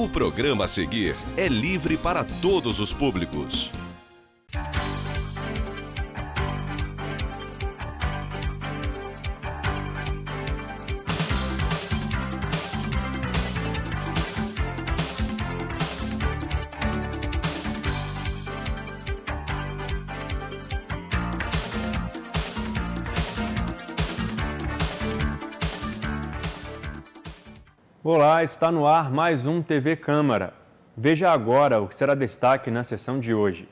O programa a seguir é livre para todos os públicos. Olá, está no ar mais um TV Câmara. Veja agora o que será destaque na sessão de hoje.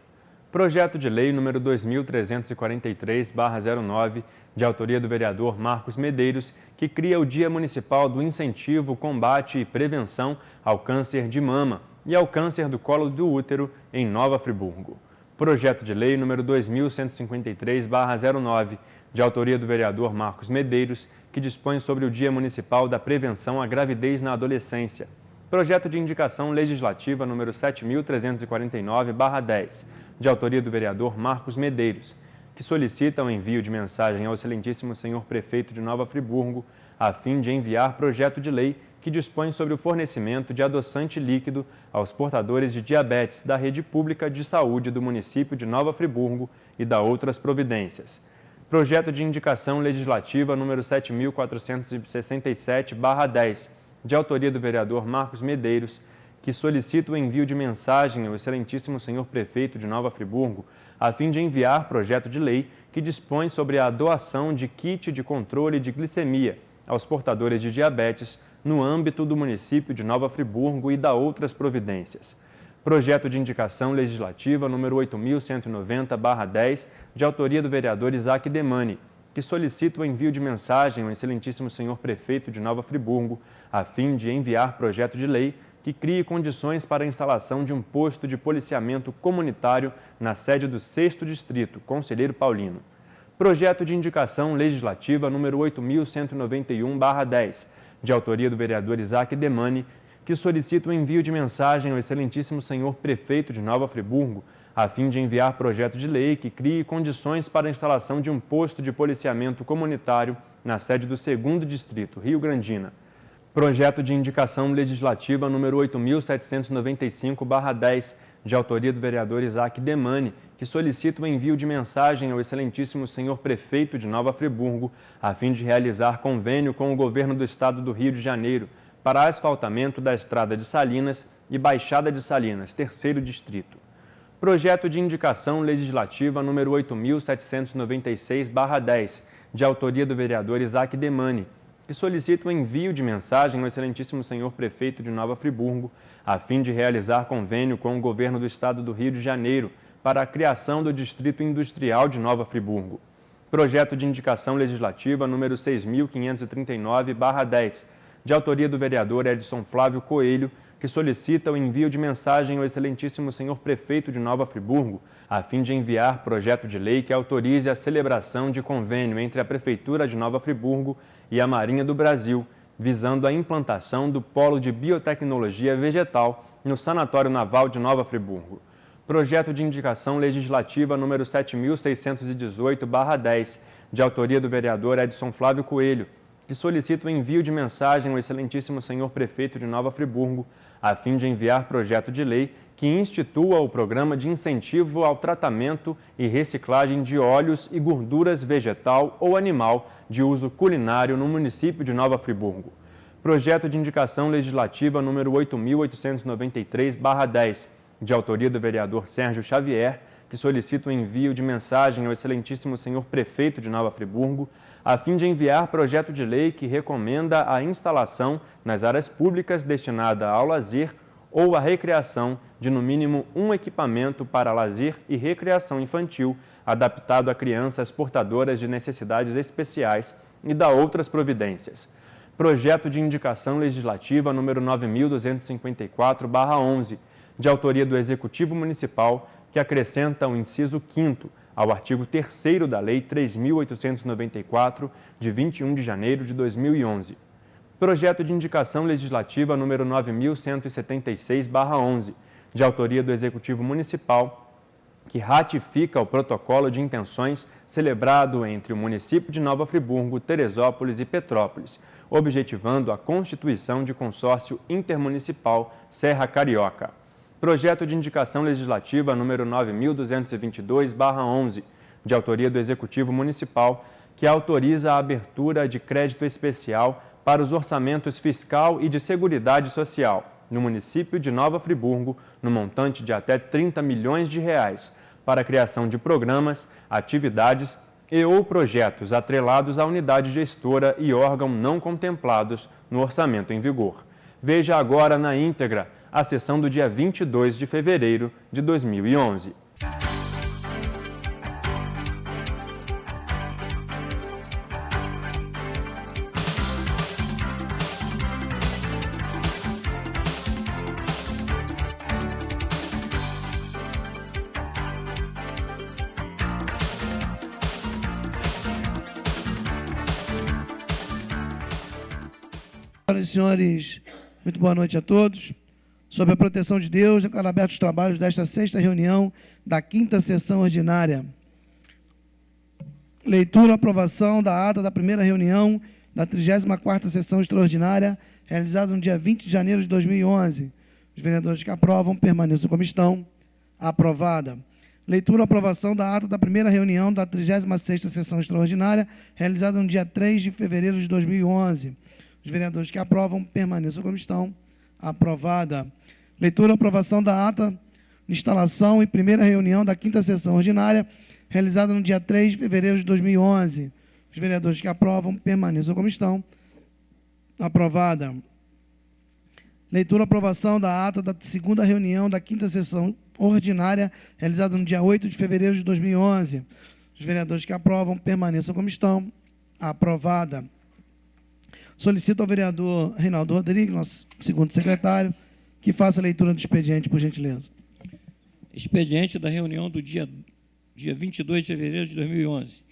Projeto de lei número 2343/09, de autoria do vereador Marcos Medeiros, que cria o Dia Municipal do Incentivo, Combate e Prevenção ao Câncer de Mama e ao Câncer do Colo do Útero em Nova Friburgo. Projeto de lei número 2153/09, de autoria do vereador Marcos Medeiros, que dispõe sobre o Dia Municipal da Prevenção à Gravidez na Adolescência. Projeto de indicação legislativa número 7349/10, de autoria do vereador Marcos Medeiros, que solicita o envio de mensagem ao excelentíssimo senhor prefeito de Nova Friburgo, a fim de enviar projeto de lei que dispõe sobre o fornecimento de adoçante líquido aos portadores de diabetes da rede pública de saúde do município de Nova Friburgo e da outras providências. Projeto de indicação legislativa número 7467/10, de autoria do vereador Marcos Medeiros, que solicita o envio de mensagem ao excelentíssimo senhor prefeito de Nova Friburgo, a fim de enviar projeto de lei que dispõe sobre a doação de kit de controle de glicemia aos portadores de diabetes no âmbito do município de Nova Friburgo e da outras providências. Projeto de indicação legislativa número 8190/10, de autoria do vereador Isaac Demani, que solicita o envio de mensagem ao excelentíssimo senhor prefeito de Nova Friburgo, a fim de enviar projeto de lei que crie condições para a instalação de um posto de policiamento comunitário na sede do 6º Distrito, Conselheiro Paulino. Projeto de indicação legislativa número 8191/10, de autoria do vereador Isaac Demani, que solicita o envio de mensagem ao excelentíssimo senhor prefeito de Nova Friburgo, a fim de enviar projeto de lei que crie condições para a instalação de um posto de policiamento comunitário na sede do 2º Distrito, Rio Grandina. Projeto de indicação legislativa número 8795/10, de autoria do vereador Isaac Demani, que solicita o envio de mensagem ao excelentíssimo senhor prefeito de Nova Friburgo, a fim de realizar convênio com o governo do estado do Rio de Janeiro para asfaltamento da Estrada de Salinas e Baixada de Salinas, 3º Distrito. Projeto de indicação legislativa número 8796/10, de autoria do vereador Isaac Demani, que solicita o envio de mensagem ao excelentíssimo senhor prefeito de Nova Friburgo, a fim de realizar convênio com o governo do estado do Rio de Janeiro para a criação do Distrito Industrial de Nova Friburgo. Projeto de indicação legislativa número 6539/10, de autoria do vereador Edson Flávio Coelho, que solicita o envio de mensagem ao excelentíssimo senhor prefeito de Nova Friburgo, a fim de enviar projeto de lei que autorize a celebração de convênio entre a Prefeitura de Nova Friburgo e a Marinha do Brasil, visando a implantação do Polo de Biotecnologia Vegetal no Sanatório Naval de Nova Friburgo. Projeto de indicação legislativa número 7618/10, de autoria do vereador Edson Flávio Coelho, que solicita o envio de mensagem ao excelentíssimo senhor prefeito de Nova Friburgo, a fim de enviar projeto de lei que institua o programa de incentivo ao tratamento e reciclagem de óleos e gorduras vegetal ou animal de uso culinário no município de Nova Friburgo. Projeto de indicação legislativa número 8893/10, de autoria do vereador Sérgio Xavier, que solicita o envio de mensagem ao excelentíssimo senhor prefeito de Nova Friburgo, a fim de enviar projeto de lei que recomenda a instalação nas áreas públicas destinada ao lazer ou à recreação de no mínimo um equipamento para lazer e recreação infantil adaptado a crianças portadoras de necessidades especiais e da outras providências. Projeto de indicação legislativa número 9254/11, de autoria do Executivo Municipal, que acrescenta o inciso 5º ao artigo 3º da Lei 3.894, de 21 de janeiro de 2011. Projeto de indicação legislativa número 9176/11, de autoria do Executivo Municipal, que ratifica o protocolo de intenções celebrado entre o município de Nova Friburgo, Teresópolis e Petrópolis, objetivando a constituição de consórcio intermunicipal Serra Carioca. Projeto de indicação legislativa número 9.222/11, de autoria do Executivo Municipal, que autoriza a abertura de crédito especial para os orçamentos fiscal e de seguridade social no município de Nova Friburgo, no montante de até R$30 milhões, para a criação de programas, atividades e ou projetos atrelados à unidade gestora e órgão não contemplados no orçamento em vigor. Veja agora na íntegra a sessão do dia 22 de fevereiro de 2011. Senhoras e senhores, muito boa noite a todos. Sob a proteção de Deus, declaro abertos os trabalhos desta sexta reunião da quinta sessão ordinária. Leitura e aprovação da ata da primeira reunião da 34ª sessão extraordinária, realizada no dia 20 de janeiro de 2011. Os vereadores que aprovam permaneçam como estão. Aprovada. Leitura e aprovação da ata da primeira reunião da 36ª sessão extraordinária, realizada no dia 3 de fevereiro de 2011. Os vereadores que aprovam permaneçam como estão. Aprovada. Leitura e aprovação da ata de instalação e primeira reunião da quinta sessão ordinária, realizada no dia 3 de fevereiro de 2011. Os vereadores que aprovam permaneçam como estão. Aprovada. Leitura e aprovação da ata da segunda reunião da quinta sessão ordinária, realizada no dia 8 de fevereiro de 2011. Os vereadores que aprovam permaneçam como estão. Aprovada. Solicito ao vereador Reinaldo Rodrigues, nosso segundo secretário, que faça a leitura do expediente, por gentileza. Expediente da reunião do dia 22 de fevereiro de 2011.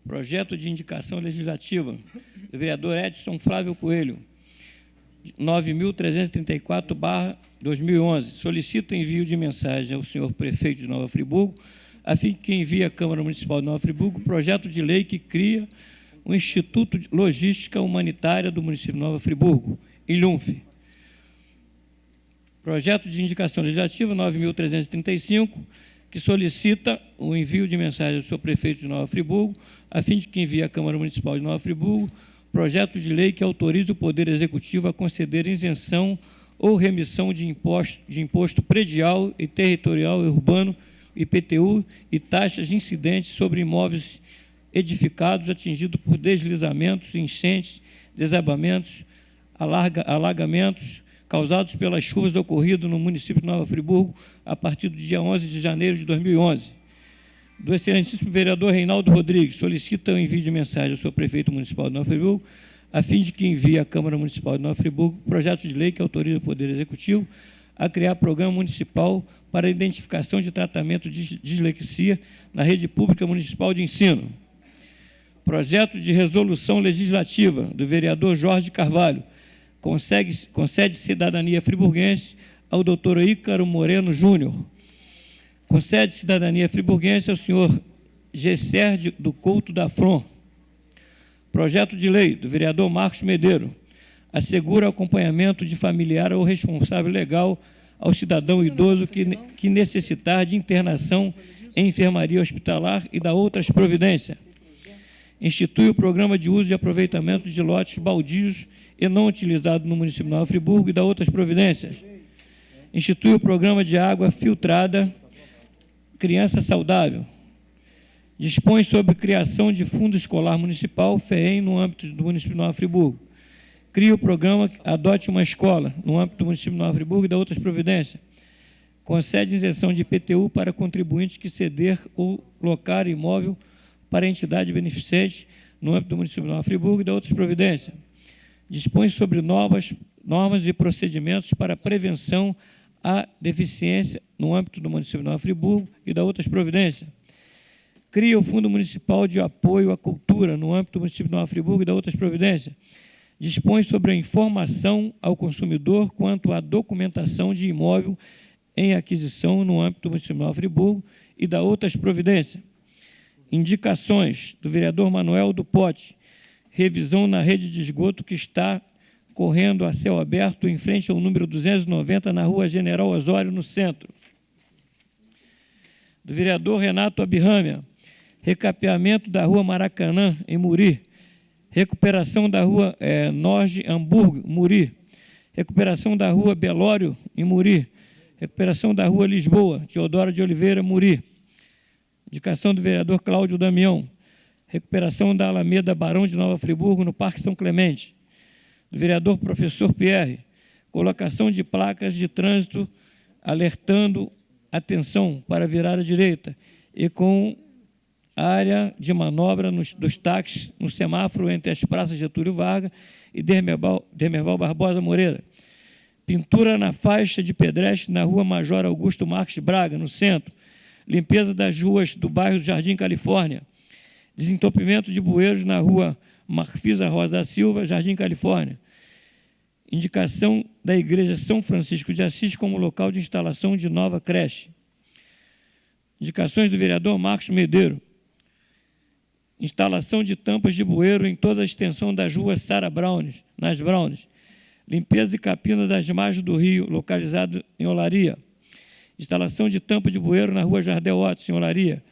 Projeto de indicação legislativa do vereador Edson Flávio Coelho, 9.334/2011. Solicito envio de mensagem ao senhor prefeito de Nova Friburgo, a fim que envie à Câmara Municipal de Nova Friburgo projeto de lei que cria o Instituto de Logística Humanitária do município de Nova Friburgo, ILHUNF. Projeto de indicação legislativa 9.335, que solicita o envio de mensagem ao senhor prefeito de Nova Friburgo, a fim de que envie à Câmara Municipal de Nova Friburgo projeto de lei que autorize o Poder Executivo a conceder isenção ou remissão de imposto predial e territorial e urbano, IPTU, e taxas de incidentes sobre imóveis edificados atingidos por deslizamentos, enchentes, desabamentos, alagamentos causados pelas chuvas ocorridas no município de Nova Friburgo a partir do dia 11 de janeiro de 2011. Do excelentíssimo vereador Reinaldo Rodrigues, solicita o envio de mensagem ao senhor prefeito municipal de Nova Friburgo, a fim de que envie à Câmara Municipal de Nova Friburgo projeto de lei que autoriza o Poder Executivo a criar programa municipal para a identificação de tratamento de dislexia na rede pública municipal de ensino. Projeto de resolução legislativa do vereador Jorge Carvalho, concede cidadania friburguense ao doutor Ícaro Moreno Júnior. Concede cidadania friburguense ao senhor Gesser do Couto da Flon. Projeto de lei do vereador Marcos Medeiro, assegura acompanhamento de familiar ou responsável legal ao cidadão idoso que necessitar de internação em enfermaria hospitalar e da outras providências. Institui o programa de uso e aproveitamento de lotes baldios e não utilizados no município de Nova Friburgo e da outras providências. Institui o programa de água filtrada Criança Saudável. Dispõe sobre criação de Fundo Escolar Municipal, FEEM, no âmbito do município de Nova Friburgo. Cria o programa Adote uma Escola, no âmbito do município de Nova Friburgo e da outras providências. Concede isenção de IPTU para contribuintes que ceder ou locar imóvel para entidade beneficente no âmbito do município de Nova Friburgo e da outras providências. Dispõe sobre normas e procedimentos para prevenção à deficiência no âmbito do município de Nova Friburgo e da outras providências. Cria o Fundo Municipal de Apoio à Cultura no âmbito do município de Nova Friburgo e da outras providências. Dispõe sobre a informação ao consumidor quanto à documentação de imóvel em aquisição no âmbito do município de Nova Friburgo e da outras providências. Indicações do vereador Manuel do Pote, revisão na rede de esgoto que está correndo a céu aberto em frente ao número 290 na rua General Osório, no centro. Do vereador Renato Abirrâmia, recapeamento da rua Maracanã, em Muri, recuperação da rua Norge Hamburgo, Muri, recuperação da rua Belório, em Muri, recuperação da rua Lisboa, Teodoro de Oliveira, Muri, indicação do vereador Cláudio Damião, recuperação da Alameda Barão de Nova Friburgo, no Parque São Clemente, do vereador Professor Pierre, colocação de placas de trânsito alertando atenção para virar à direita e com área de manobra dos táxis no semáforo entre as praças Getúlio Vargas e Demerval Barbosa Moreira. Pintura na faixa de pedestre na rua Major Augusto Marques Braga, no centro. Limpeza das ruas do bairro Jardim Califórnia. Desentupimento de bueiros na rua Marfisa Rosa da Silva, Jardim Califórnia. Indicação da Igreja São Francisco de Assis como local de instalação de nova creche. Indicações do vereador Marcos Medeiro. Instalação de tampas de bueiro em toda a extensão das ruas Sara Brownes, nas Brownes. Limpeza e capina das margens do rio, localizado em Olaria. Instalação de tampa de bueiro na rua Jardel Otis, em Olaria.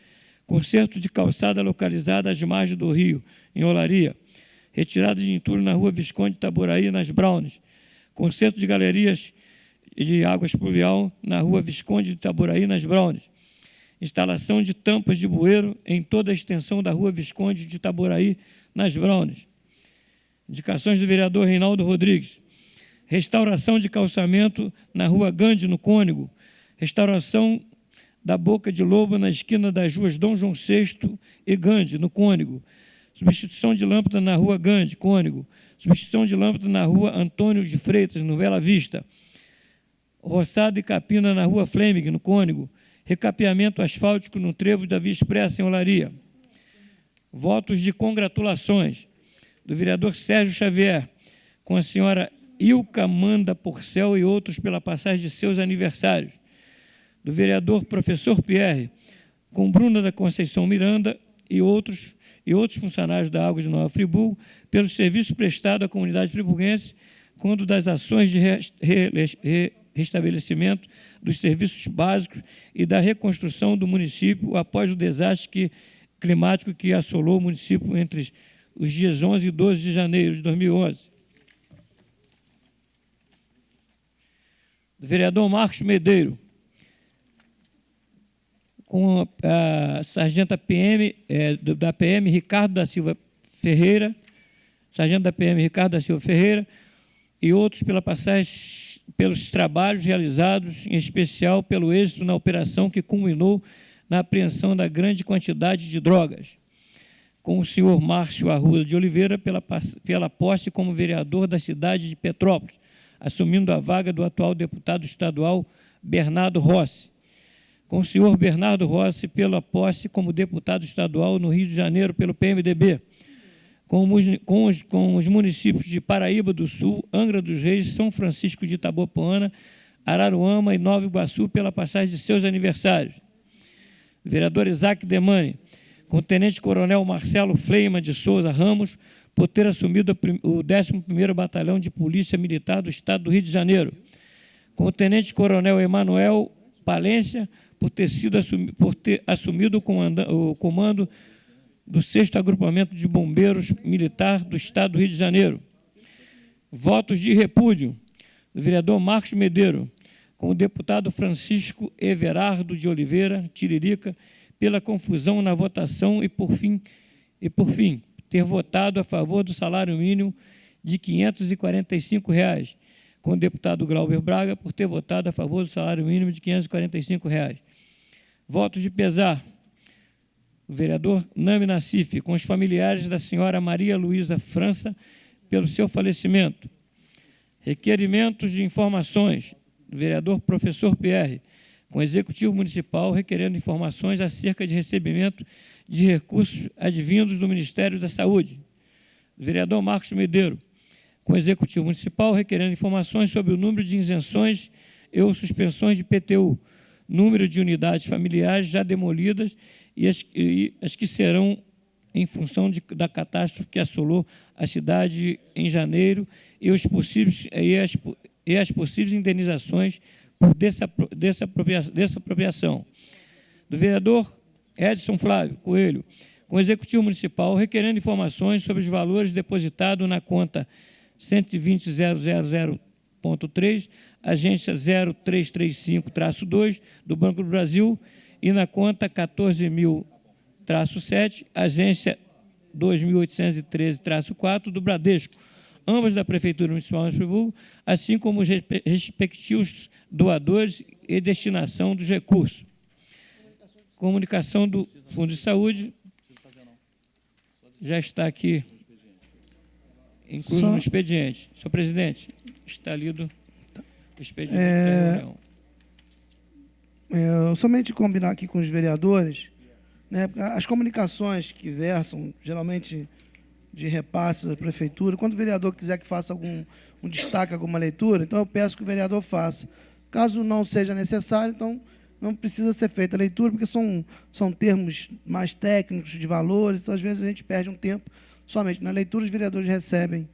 Conserto de calçada localizada às margens do rio, em Olaria. Retirada de entulho na rua Visconde Itaboraí, nas Brownes. Conserto de galerias de águas pluvial na rua Visconde de Itaboraí, nas Brownes. Instalação de tampas de bueiro em toda a extensão da rua Visconde de Itaboraí, nas Brownes. Indicações do vereador Reinaldo Rodrigues. Restauração de calçamento na rua Gandhi, no Cônego. Restauração da Boca de Lobo na esquina das ruas Dom João VI e Gandhi, no Cônego. Substituição de lâmpada na rua Gandhi, Cônego. Substituição de lâmpada na rua Antônio de Freitas, no Bela Vista. Roçado e capina na rua Fleming, no Cônego. Recapeamento asfáltico no trevo da Via Expressa, em Olaria. Votos de congratulações do vereador Sérgio Xavier, com a senhora Ilka Manda Porcel e outros pela passagem de seus aniversários. Do vereador Professor Pierre, com Bruna da Conceição Miranda e outros funcionários da Água de Nova Friburgo, pelos serviços prestados à comunidade friburguense, quando das ações de restabelecimento dos serviços básicos e da reconstrução do município após o desastre climático que assolou o município entre os dias 11 e 12 de janeiro de 2011. Do vereador Marcos Medeiro, com a sargenta PM, da PM Ricardo da Silva Ferreira, sargento da PM Ricardo da Silva Ferreira, e outros pela passagem, pelos trabalhos realizados, em especial pelo êxito na operação que culminou na apreensão da grande quantidade de drogas, com o senhor Márcio Arruda de Oliveira pela posse como vereador da cidade de Petrópolis, assumindo a vaga do atual deputado estadual Bernardo Rossi, com o senhor Bernardo Rossi pela posse como deputado estadual no Rio de Janeiro pelo PMDB, com os municípios de Paraíba do Sul, Angra dos Reis, São Francisco de Itabopoana, Araruama e Nova Iguaçu pela passagem de seus aniversários. Vereador Isaac Demani, com o tenente-coronel Marcelo Fleima de Souza Ramos, por ter assumido o 11º Batalhão de Polícia Militar do Estado do Rio de Janeiro. Com o tenente-coronel Emanuel Palência, por ter assumido o comando do 6º Agrupamento de Bombeiros Militar do Estado do Rio de Janeiro. Votos de repúdio do vereador Marcos Medeiro, com o deputado Francisco Everardo de Oliveira Tiririca, pela confusão na votação e, por fim, ter votado a favor do salário mínimo de R$ 545, com o deputado Glauber Braga, por ter votado a favor do salário mínimo de R$ 545. Votos de pesar o vereador Nami Nassif, com os familiares da senhora Maria Luísa França, pelo seu falecimento. Requerimentos de informações do vereador Professor Pierre, com o Executivo Municipal requerendo informações acerca de recebimento de recursos advindos do Ministério da Saúde. Do vereador Marcos Medeiro, com o Executivo Municipal requerendo informações sobre o número de isenções e ou suspensões de PTU número de unidades familiares já demolidas e as que serão em função da catástrofe que assolou a cidade em janeiro e as possíveis indenizações por desapropriação. Do vereador Edson Flávio Coelho, com o Executivo Municipal, requerendo informações sobre os valores depositados na conta 120.000.3, agência 0335-2 do Banco do Brasil e na conta 14.000-7, agência 2813-4 do Bradesco, ambas da Prefeitura Municipal de Friburgo, assim como os respectivos doadores e destinação dos recursos. Comunicação do Fundo de Saúde já está aqui incluso no expediente. Senhor presidente, está lido o expediente da reunião. Somente combinar aqui com os vereadores, né, as comunicações que versam, geralmente, de repasses da prefeitura, quando o vereador quiser que faça um destaque, alguma leitura, então eu peço que o vereador faça. Caso não seja necessário, então não precisa ser feita a leitura, porque são termos mais técnicos de valores, então às vezes a gente perde um tempo somente na leitura. Os vereadores recebem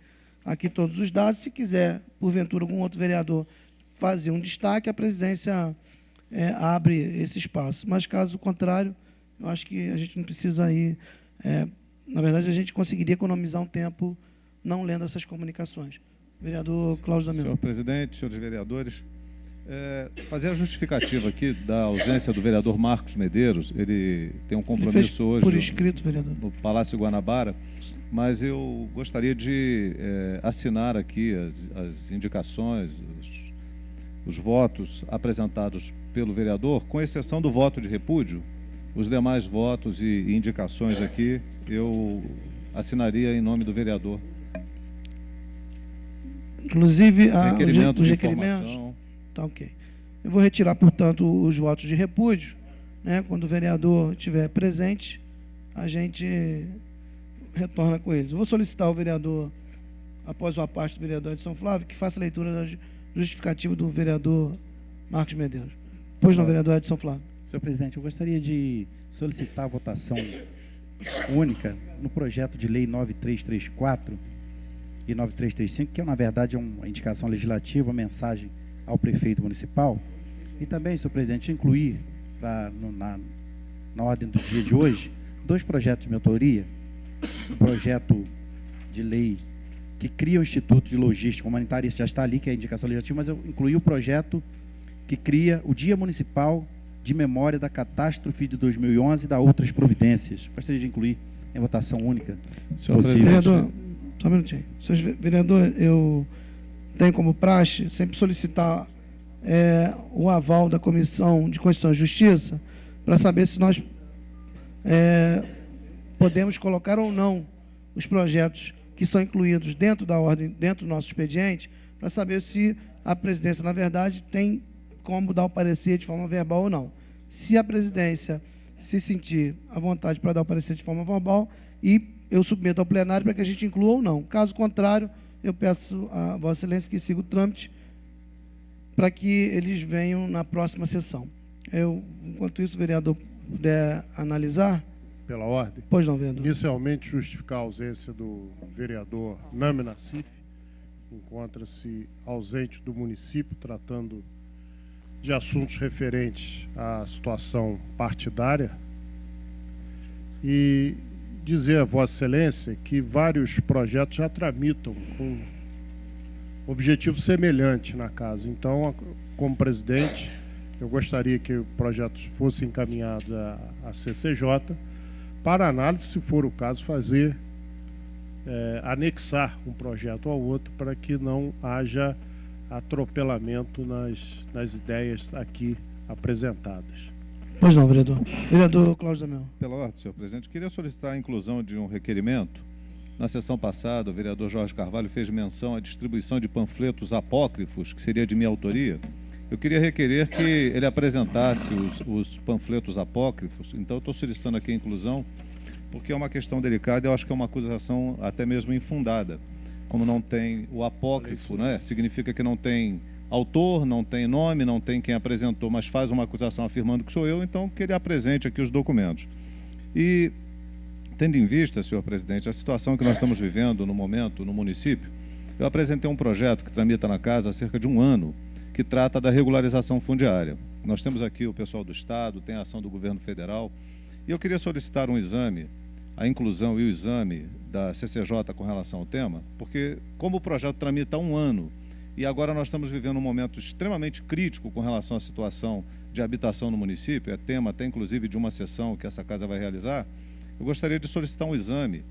aqui todos os dados. Se quiser, porventura, algum outro vereador fazer um destaque, a presidência abre esse espaço. Mas, caso contrário, eu acho que a gente não precisa ir... na verdade, a gente conseguiria economizar um tempo não lendo essas comunicações. Vereador Cláudio Damião. Senhor presidente, senhores vereadores, fazer a justificativa aqui da ausência do vereador Marcos Medeiros. Ele tem um compromisso hoje por escrito, vereador, no Palácio Guanabara, mas eu gostaria de assinar aqui as indicações, os votos apresentados pelo vereador, com exceção do voto de repúdio. Os demais votos e indicações aqui eu assinaria em nome do vereador. Inclusive, requerimento os de requerimentos. informação. Tá, ok. Eu vou retirar, portanto, os votos de repúdio, né? Quando o vereador estiver presente, a gente retorna com eles. Eu vou solicitar ao vereador, após uma parte do vereador Edson Flávio, que faça a leitura da justificativa do vereador Marcos Medeiros. Pois não, vereador Edson Flávio. Senhor presidente, eu gostaria de solicitar a votação única no projeto de lei 9334 e 9335, que na verdade é uma indicação legislativa, uma mensagem ao prefeito municipal, e também, senhor presidente, incluir na ordem do dia de hoje 2 projetos de minha autoria: o projeto de lei que cria o Instituto de Logística Humanitária, isso já está ali, que é a indicação legislativa, mas eu incluí o projeto que cria o Dia Municipal de Memória da Catástrofe de 2011 e da outras providências. Gostaria de incluir em votação única. Senhor presidente. Vereador, só um minutinho. Vereador, eu tenho como praxe sempre solicitar o aval da Comissão de Constituição e Justiça para saber se nós podemos colocar ou não os projetos que são incluídos dentro da ordem, dentro do nosso expediente, para saber se a presidência, na verdade, tem como dar o parecer de forma verbal ou não. Se a presidência se sentir à vontade para dar o parecer de forma verbal, e eu submeto ao plenário para que a gente inclua ou não. Caso contrário, eu peço a Vossa Excelência que siga o trâmite para que eles venham na próxima sessão. Enquanto isso, o vereador puder analisar. Pela ordem. Pois não, vereador. Inicialmente, justificar a ausência do vereador Nami Nassif, encontra-se ausente do município, tratando de assuntos referentes à situação partidária, e dizer a Vossa Excelência que vários projetos já tramitam com objetivo semelhante na casa. Então, como presidente, eu gostaria que o projeto fosse encaminhado à CCJ para análise, se for o caso, fazer anexar um projeto ao outro para que não haja atropelamento nas ideias aqui apresentadas. Pois não, vereador. Vereador Cláudio Damião. Pela ordem, senhor presidente, queria solicitar a inclusão de um requerimento. Na sessão passada, o vereador Jorge Carvalho fez menção à distribuição de panfletos apócrifos, que seria de minha autoria. Eu queria requerer que ele apresentasse os panfletos apócrifos. Então, eu estou solicitando aqui a inclusão, porque é uma questão delicada e eu acho que é uma acusação até mesmo infundada. Como não tem o apócrifo, né? Significa que não tem autor, não tem nome, não tem quem apresentou, mas faz uma acusação afirmando que sou eu, então que ele apresente aqui os documentos. E, tendo em vista, senhor presidente, a situação que nós estamos vivendo no momento no município, eu apresentei um projeto que tramita na casa há cerca de um ano, que trata da regularização fundiária. Nós temos aqui o pessoal do Estado, tem a ação do governo federal, e eu queria solicitar um exame, a inclusão e o exame da CCJ com relação ao tema, porque como o projeto tramita há um ano, e agora nós estamos vivendo um momento extremamente crítico com relação à situação de habitação no município, é tema até inclusive de uma sessão que essa casa vai realizar, eu gostaria de solicitar um exame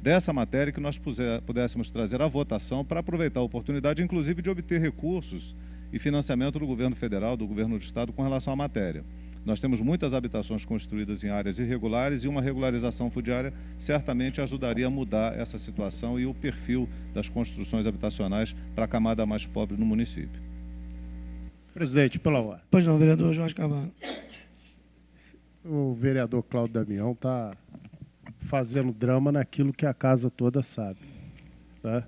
dessa matéria que nós pudéssemos trazer à votação para aproveitar a oportunidade, inclusive, de obter recursos e financiamento do governo federal, do governo do estado com relação à matéria. Nós temos muitas habitações construídas em áreas irregulares e uma regularização fundiária certamente ajudaria a mudar essa situação e o perfil das construções habitacionais para a camada mais pobre no município. Presidente, pela ordem. Pois não, vereador Jorge Carvalho. O vereador Cláudio Damião está fazendo drama naquilo que a casa toda sabe, né?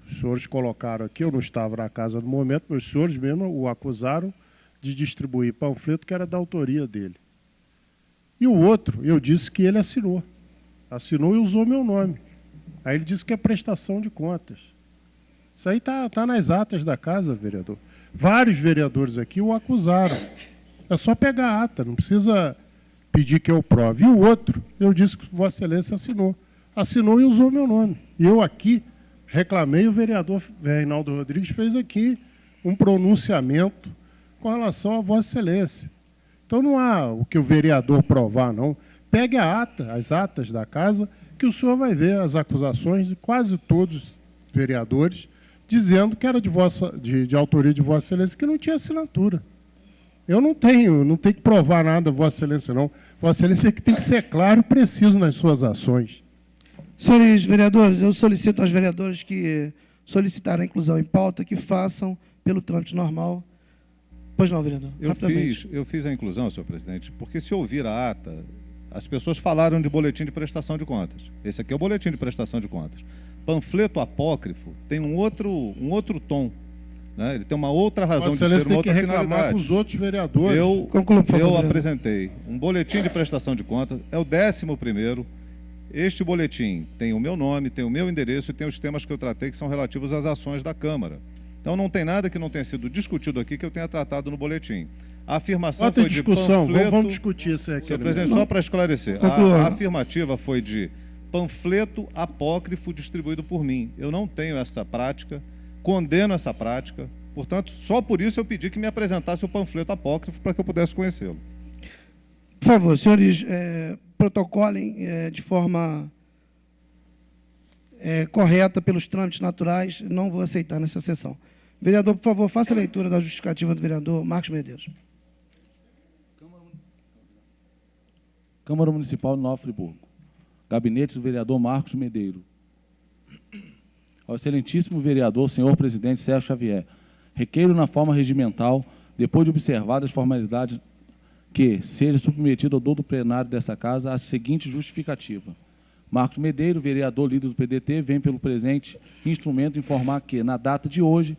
Os senhores colocaram aqui, eu não estava na casa no momento, mas os senhores mesmo o acusaram de distribuir panfleto que era da autoria dele. E o outro, eu disse que ele assinou. Assinou e usou meu nome. Aí ele disse que é prestação de contas. Isso aí tá nas atas da casa, vereador. Vários vereadores aqui o acusaram. É só pegar a ata, não precisa pedir que eu prove. E o outro, eu disse que Vossa Excelência assinou. Assinou e usou meu nome. E eu aqui reclamei, o vereador Reinaldo Rodrigues fez aqui um pronunciamento com relação a Vossa Excelência. Então não há o que o vereador provar, não. Pegue a ata, as atas da casa, que o senhor vai ver as acusações de quase todos os vereadores, dizendo que era de autoria de Vossa Excelência, que não tinha assinatura. Eu não tenho que provar nada, Vossa Excelência, não. Vossa Excelência que tem que ser claro e preciso nas suas ações. Senhores vereadores, eu solicito aos vereadores que solicitaram a inclusão em pauta que façam pelo trâmite normal. Pois não, vereador. Eu fiz a inclusão, senhor presidente, porque se ouvir a ata, as pessoas falaram de boletim de prestação de contas. Esse aqui é o boletim de prestação de contas. Panfleto apócrifo tem um outro tom, né? Ele tem uma outra razão de ser, uma outra finalidade. Com os outros vereadores. Eu apresentei um boletim de prestação de contas, é o 11º. Este boletim tem o meu nome, tem o meu endereço e tem os temas que eu tratei que são relativos às ações da Câmara. Então não tem nada que não tenha sido discutido aqui que eu tenha tratado no boletim. A afirmação foi de panfleto... Vamos discutir isso aqui. Senhor presidente, só para esclarecer, a afirmativa foi de panfleto apócrifo distribuído por mim. Eu não tenho essa prática, condeno essa prática, portanto, só por isso eu pedi que me apresentasse o panfleto apócrifo para que eu pudesse conhecê-lo. Por favor, senhores, protocolem de forma correta pelos trâmites naturais. Não vou aceitar nessa sessão. Vereador, por favor, faça a leitura da justificativa do vereador Marcos Medeiros. Câmara Municipal de Nova Friburgo. Gabinete do vereador Marcos Medeiros. Ao excelentíssimo vereador, senhor presidente Sérgio Xavier, requeiro na forma regimental, depois de observadas as formalidades, que seja submetido ao dolo plenário dessa casa a seguinte justificativa. Marcos Medeiros, vereador líder do PDT, vem pelo presente instrumento informar que, na data de hoje,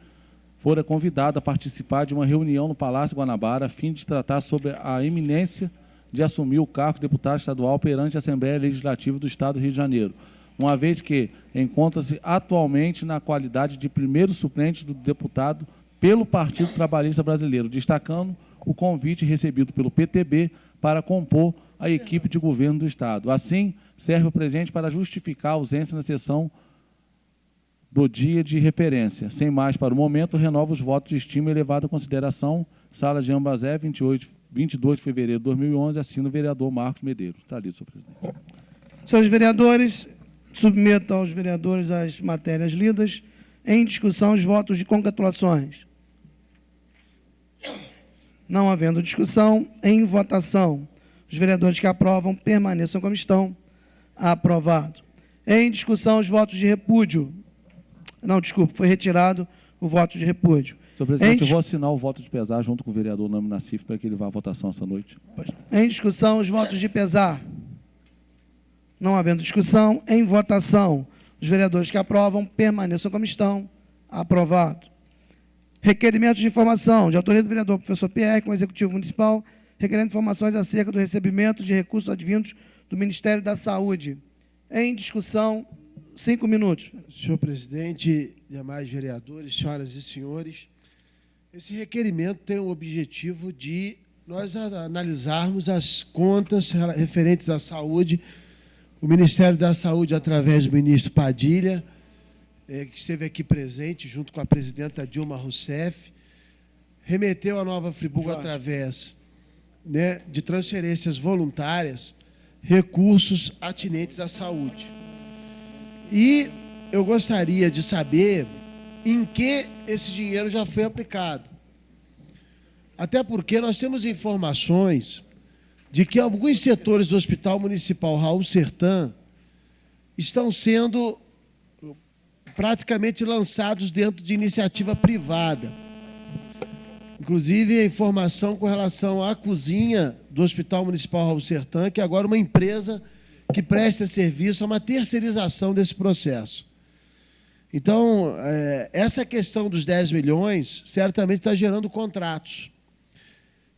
fora convidado a participar de uma reunião no Palácio Guanabara a fim de tratar sobre a iminência de assumir o cargo de deputado estadual perante a Assembleia Legislativa do Estado do Rio de Janeiro, uma vez que encontra-se atualmente na qualidade de primeiro suplente do deputado pelo Partido Trabalhista Brasileiro, destacando o convite recebido pelo PTB para compor a equipe de governo do Estado. Assim, serve o presente para justificar a ausência na sessão do dia de referência. Sem mais, para o momento, renova os votos de estima e elevada consideração. Sala Jean Bazé, 22 de fevereiro de 2011, assina o vereador Marcos Medeiros. Está ali, senhor presidente. Senhores vereadores, submeto aos vereadores as matérias lidas. Em discussão, os votos de congratulações. Não havendo discussão, em votação. Os vereadores que aprovam permaneçam como estão. Aprovado. Em discussão, os votos de repúdio. Não, desculpa, foi retirado o voto de repúdio. Senhor presidente, eu vou assinar o voto de pesar junto com o vereador Nami Nassif para que ele vá à votação essa noite. Em discussão, os votos de pesar. Não havendo discussão, em votação. Os vereadores que aprovam permaneçam como estão. Aprovado. Requerimento de informação, de autoria do vereador professor Pierre, com o Executivo Municipal, requerendo informações acerca do recebimento de recursos advindos do Ministério da Saúde. Em discussão, 5 minutos. Senhor presidente, demais vereadores, senhoras e senhores, esse requerimento tem o objetivo de nós analisarmos as contas referentes à saúde. O Ministério da Saúde, através do ministro Padilha, que esteve aqui presente, junto com a presidenta Dilma Rousseff, remeteu a Nova Friburgo, através de transferências voluntárias, recursos atinentes à saúde. E eu gostaria de saber em que esse dinheiro já foi aplicado. Até porque nós temos informações de que alguns setores do Hospital Municipal Raul Sertã estão sendo praticamente lançados dentro de iniciativa privada. Inclusive, a informação com relação à cozinha do Hospital Municipal Raul Sertã, que é agora uma empresa que presta serviço, a uma terceirização desse processo. Então, essa questão dos 10 milhões certamente está gerando contratos.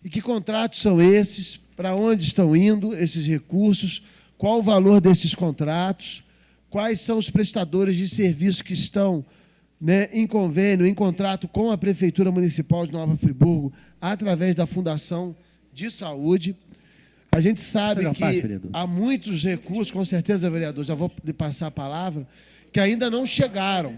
E que contratos são esses? Para onde estão indo esses recursos? Qual o valor desses contratos? Quais são os prestadores de serviço que estão em convênio, em contrato com a Prefeitura Municipal de Nova Friburgo, através da Fundação de Saúde? A gente sabe que há muitos recursos, com certeza, vereador, já vou lhe passar a palavra, que ainda não chegaram.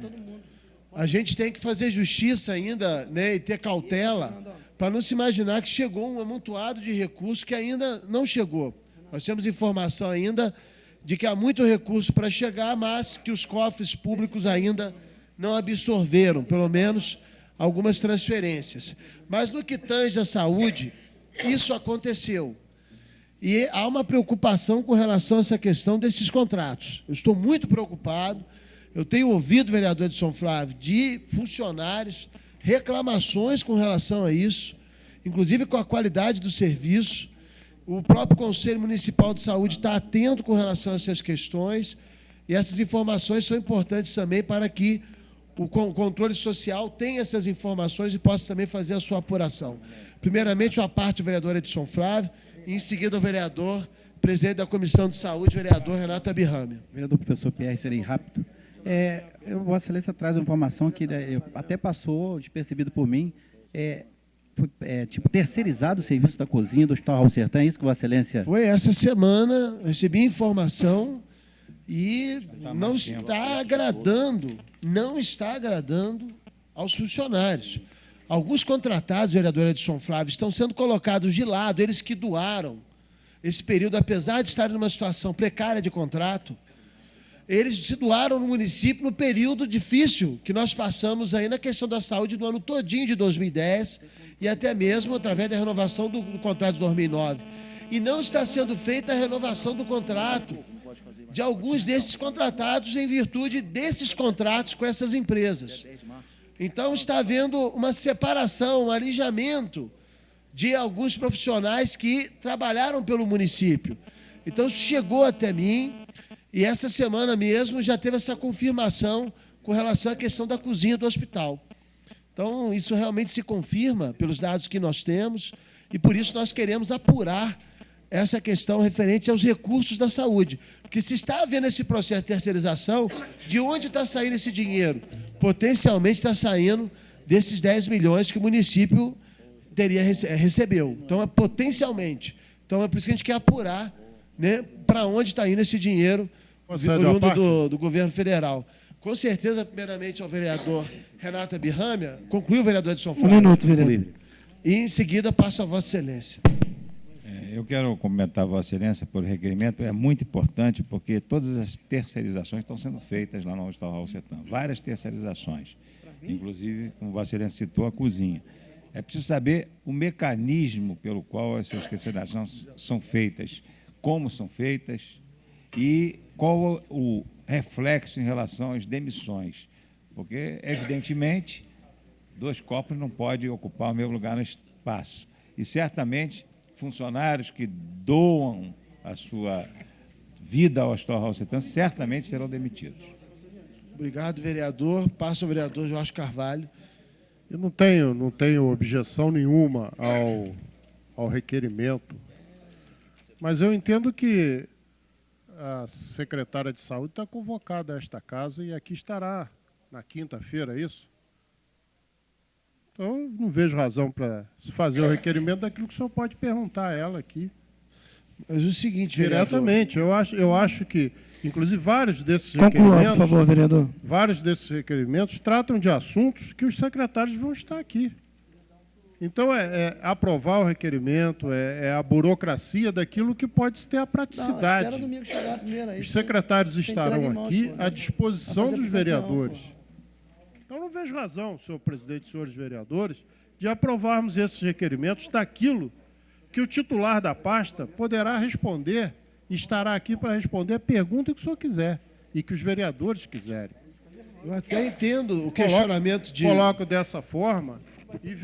A gente tem que fazer justiça ainda, e ter cautela, para não se imaginar que chegou um amontoado de recursos que ainda não chegou. Nós temos informação ainda de que há muito recurso para chegar, mas que os cofres públicos ainda não absorveram, pelo menos, algumas transferências. Mas no que tange à saúde, isso aconteceu. E há uma preocupação com relação a essa questão desses contratos. Eu estou muito preocupado. Eu tenho ouvido, vereador Edson Flávio, de funcionários, reclamações com relação a isso, inclusive com a qualidade do serviço. O próprio Conselho Municipal de Saúde está atento com relação a essas questões, e essas informações são importantes também para que o controle social tenha essas informações e possa também fazer a sua apuração. Primeiramente, uma parte do vereador Edson Flávio, e em seguida o vereador, presidente da Comissão de Saúde, vereador Renato Abirrame. Vereador professor Pierre, serei rápido. Vossa Excelência traz uma informação que até passou despercebido por mim. Foi terceirizado o serviço da cozinha do Hospital Raul Sertã, é isso que Vossa Excelência... Foi essa semana, recebi informação e não está agradando aos funcionários. Alguns contratados, vereador Edson Flávio, estão sendo colocados de lado, eles que doaram esse período, apesar de estarem numa situação precária de contrato, eles se doaram no município no período difícil que nós passamos aí na questão da saúde do ano todinho de 2010 e até mesmo através da renovação do contrato de 2009. E não está sendo feita a renovação do contrato de alguns desses contratados em virtude desses contratos com essas empresas. Então, está havendo uma separação, um alijamento de alguns profissionais que trabalharam pelo município. Então, isso chegou até mim. E essa semana mesmo já teve essa confirmação com relação à questão da cozinha do hospital. Então, isso realmente se confirma pelos dados que nós temos e por isso nós queremos apurar essa questão referente aos recursos da saúde. Porque se está havendo esse processo de terceirização, de onde está saindo esse dinheiro? Potencialmente está saindo desses 10 milhões que o município recebeu. Então, potencialmente. Então, é por isso que a gente quer apurar para onde está indo esse dinheiro do governo federal. Com certeza, primeiramente, ao vereador Renato Abirame, concluiu o vereador Edson Flávio. Um minuto, vereador. E, em seguida, passo a Vossa Excelência. Eu quero cumprimentar a Vossa Excelência pelo requerimento. É muito importante, porque todas as terceirizações estão sendo feitas lá no Hospital Raul Sertã. Várias terceirizações, inclusive, como Vossa Excelência citou, a cozinha. É preciso saber o mecanismo pelo qual essas terceirizações são feitas, como são feitas e qual o reflexo em relação às demissões. Porque, evidentemente, 2 copos não podem ocupar o mesmo lugar no espaço. E, certamente, funcionários que doam a sua vida ao Hospital Raul Sertã certamente serão demitidos. Obrigado, vereador. Passo ao vereador Jorge Carvalho. Eu não tenho objeção nenhuma ao requerimento, mas eu entendo que a secretária de Saúde está convocada a esta casa e aqui estará na quinta-feira, é isso? Então, eu não vejo razão para se fazer o requerimento daquilo que o senhor pode perguntar a ela aqui. Mas o seguinte, diretamente, eu acho que, inclusive, vários desses Conclua, por favor, vereador. Vários desses requerimentos tratam de assuntos que os secretários vão estar aqui. Então, é aprovar o requerimento, é a burocracia daquilo que pode ter a praticidade. Não, espera domingo chegar primeiro, os secretários estarão aqui à disposição dos vereadores. Então, não vejo razão, senhor presidente e senhores vereadores, de aprovarmos esses requerimentos daquilo que o titular da pasta poderá responder, estará aqui para responder a pergunta que o senhor quiser e que os vereadores quiserem. Eu até entendo o questionamento de... Coloco dessa forma e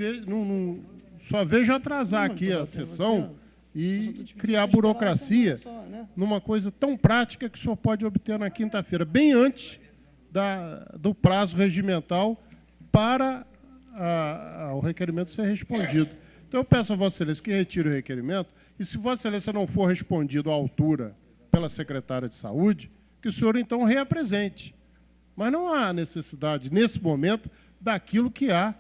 só vejo atrasar aqui a sessão e criar burocracia numa coisa tão prática que o senhor pode obter na quinta-feira, bem antes do prazo regimental para o requerimento ser respondido. Então, eu peço a Vossa Excelência que retire o requerimento e, se Vossa Excelência não for respondido à altura pela secretária de Saúde, que o senhor, então, reapresente. Mas não há necessidade, nesse momento, daquilo que há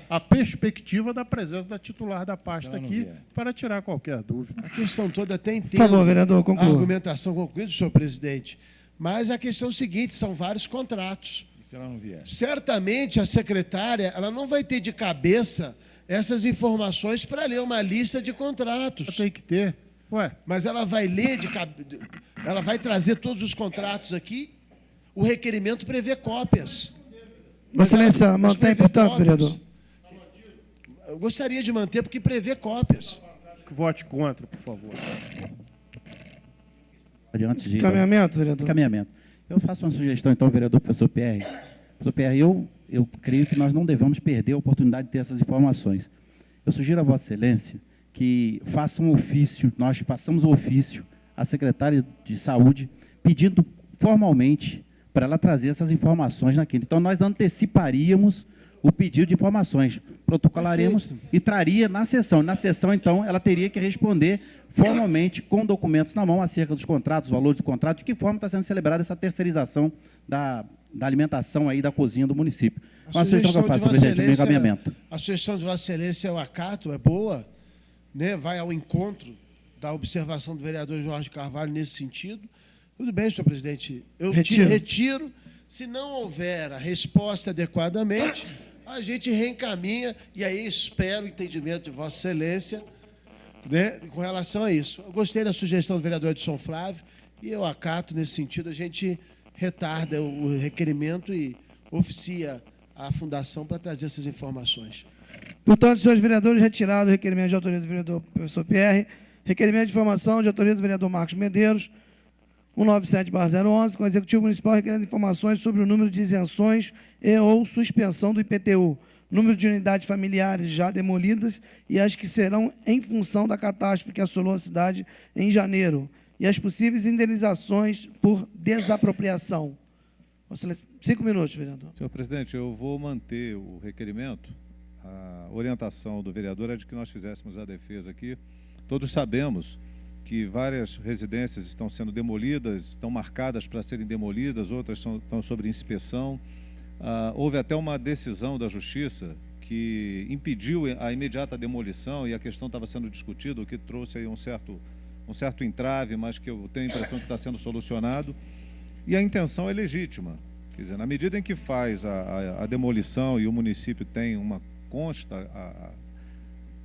a perspectiva da presença da titular da pasta aqui para tirar qualquer dúvida. A questão toda até entendo. Por favor, vereador, conclua. A argumentação concluída, senhor presidente. Mas a questão é o seguinte, são vários contratos. E se ela não vier? Certamente a secretária ela não vai ter de cabeça essas informações para ler uma lista de contratos. Tem que ter. Ué. Mas ela vai ler, ela vai trazer todos os contratos aqui. O requerimento prevê cópias. Vossa Excelência, mantém, portanto, vereador. Eu gostaria de manter, porque prevê cópias. Vote contra, por favor. Antes de encaminhamento, vereador. Encaminhamento. Eu faço uma sugestão, então, vereador professor Pierre. Professor Pierre, eu creio que nós não devemos perder a oportunidade de ter essas informações. Eu sugiro a Vossa Excelência que faça um ofício, nós façamos um ofício à secretária de Saúde, pedindo formalmente para ela trazer essas informações na quinta. Então, nós anteciparíamos o pedido de informações, protocolaremos Perfeito. E traria na sessão. Na sessão, então, ela teria que responder formalmente, com documentos na mão, acerca dos contratos, valores do contrato, de que forma está sendo celebrada essa terceirização da alimentação aí da cozinha do município. Uma sugestão que eu faço, presidente, no encaminhamento. A sugestão de Vossa Excelência é o acato, é boa, né? Vai ao encontro da observação do vereador Jorge Carvalho nesse sentido. Tudo bem, senhor presidente. Eu retiro. Se não houver a resposta adequadamente, a gente reencaminha e aí espero o entendimento de Vossa Excelência, né, com relação a isso. Eu gostei da sugestão do vereador Edson Flávio e eu acato nesse sentido. A gente retarda o requerimento e oficia a fundação para trazer essas informações. Portanto, senhores vereadores, retirado o requerimento de autoria do vereador professor Pierre, requerimento de informação de autoria do vereador Marcos Medeiros, 197/011, com o Executivo Municipal requerendo informações sobre o número de isenções e ou suspensão do IPTU, número de unidades familiares já demolidas e as que serão em função da catástrofe que assolou a cidade em janeiro, e as possíveis indenizações por desapropriação. 5 minutos, vereador. Senhor presidente, eu vou manter o requerimento. A orientação do vereador é de que nós fizéssemos a defesa aqui. Todos sabemos que várias residências estão sendo demolidas, estão marcadas para serem demolidas, outras estão sob inspeção. Houve até uma decisão da Justiça que impediu a imediata demolição e a questão estava sendo discutida, o que trouxe aí um certo entrave, mas que eu tenho a impressão que está sendo solucionado. E a intenção é legítima. Quer dizer, na medida em que faz a demolição e o município tem consta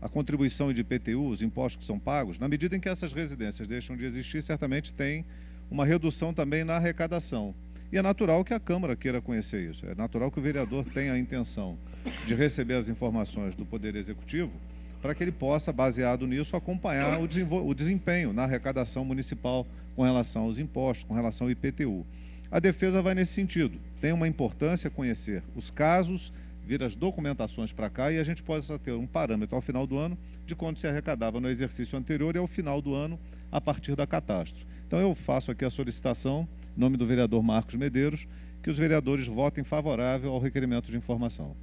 a contribuição de IPTU, os impostos que são pagos, na medida em que essas residências deixam de existir, certamente tem uma redução também na arrecadação. E é natural que a Câmara queira conhecer isso. É natural que o vereador tenha a intenção de receber as informações do Poder Executivo para que ele possa, baseado nisso, acompanhar o desempenho na arrecadação municipal com relação aos impostos, com relação ao IPTU. A defesa vai nesse sentido. Tem uma importância conhecer os casos, vir as documentações para cá e a gente possa ter um parâmetro ao final do ano de quanto se arrecadava no exercício anterior e ao final do ano a partir da catástrofe. Então eu faço aqui a solicitação, em nome do vereador Marcos Medeiros, que os vereadores votem favorável ao requerimento de informação.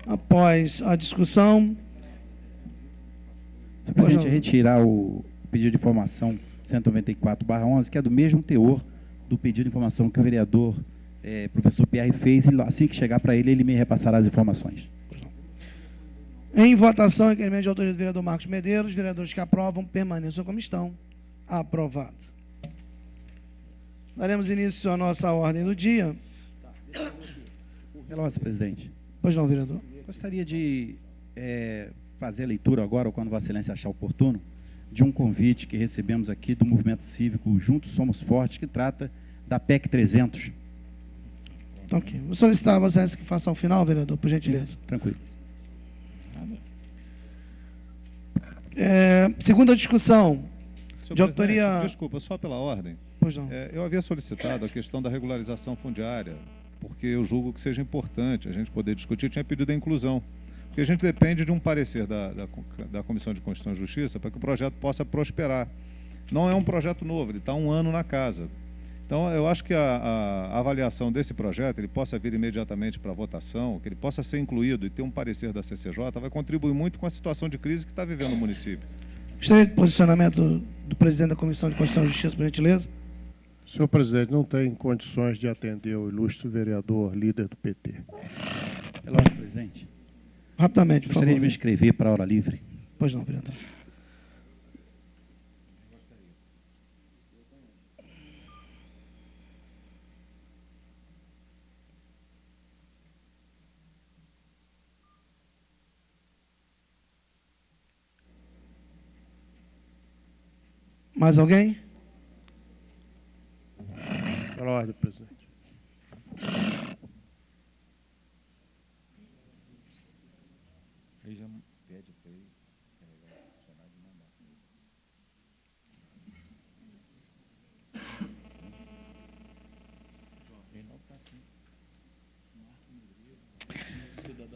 Após a discussão... Senhor presidente, retirar o pedido de informação 194/11, que é do mesmo teor do pedido de informação que o vereador professor Pierre fez, e assim que chegar para ele, ele me repassará as informações. Em votação, requerimento de autoria do vereador Marcos Medeiros. Os vereadores que aprovam permaneçam como estão. Aprovado. Daremos início à nossa ordem do dia. Relógio, presidente. Pois não, vereador. Gostaria de fazer a leitura agora, ou quando Vossa Excelência achar oportuno, de um convite que recebemos aqui do Movimento Cívico Juntos Somos Fortes, que trata da PEC 300. Ok. Vou solicitar a Vossa Excelência que faça ao final, vereador, por gentileza. Sim, tranquilo. Segunda discussão. Senhor De presidente, autoria... desculpa, só pela ordem. Pois não. Eu havia solicitado a questão da regularização fundiária, porque eu julgo que seja importante a gente poder discutir. Eu tinha pedido a inclusão, porque a gente depende de um parecer da Comissão de Constituição e Justiça para que o projeto possa prosperar. Não é um projeto novo, ele está há 1 ano na casa. Então, eu acho que a avaliação desse projeto, ele possa vir imediatamente para a votação, que ele possa ser incluído e ter um parecer da CCJ, vai contribuir muito com a situação de crise que está vivendo o município. Gostaria de posicionamento do presidente da Comissão de Constituição e Justiça, por gentileza. Senhor presidente, não tem condições de atender o ilustre vereador, líder do PT. Relógio, presidente. Rapidamente, por Gostaria favor. de me inscrever para a hora livre. Pois não, vereador. Mais alguém? Pela ordem, presidente.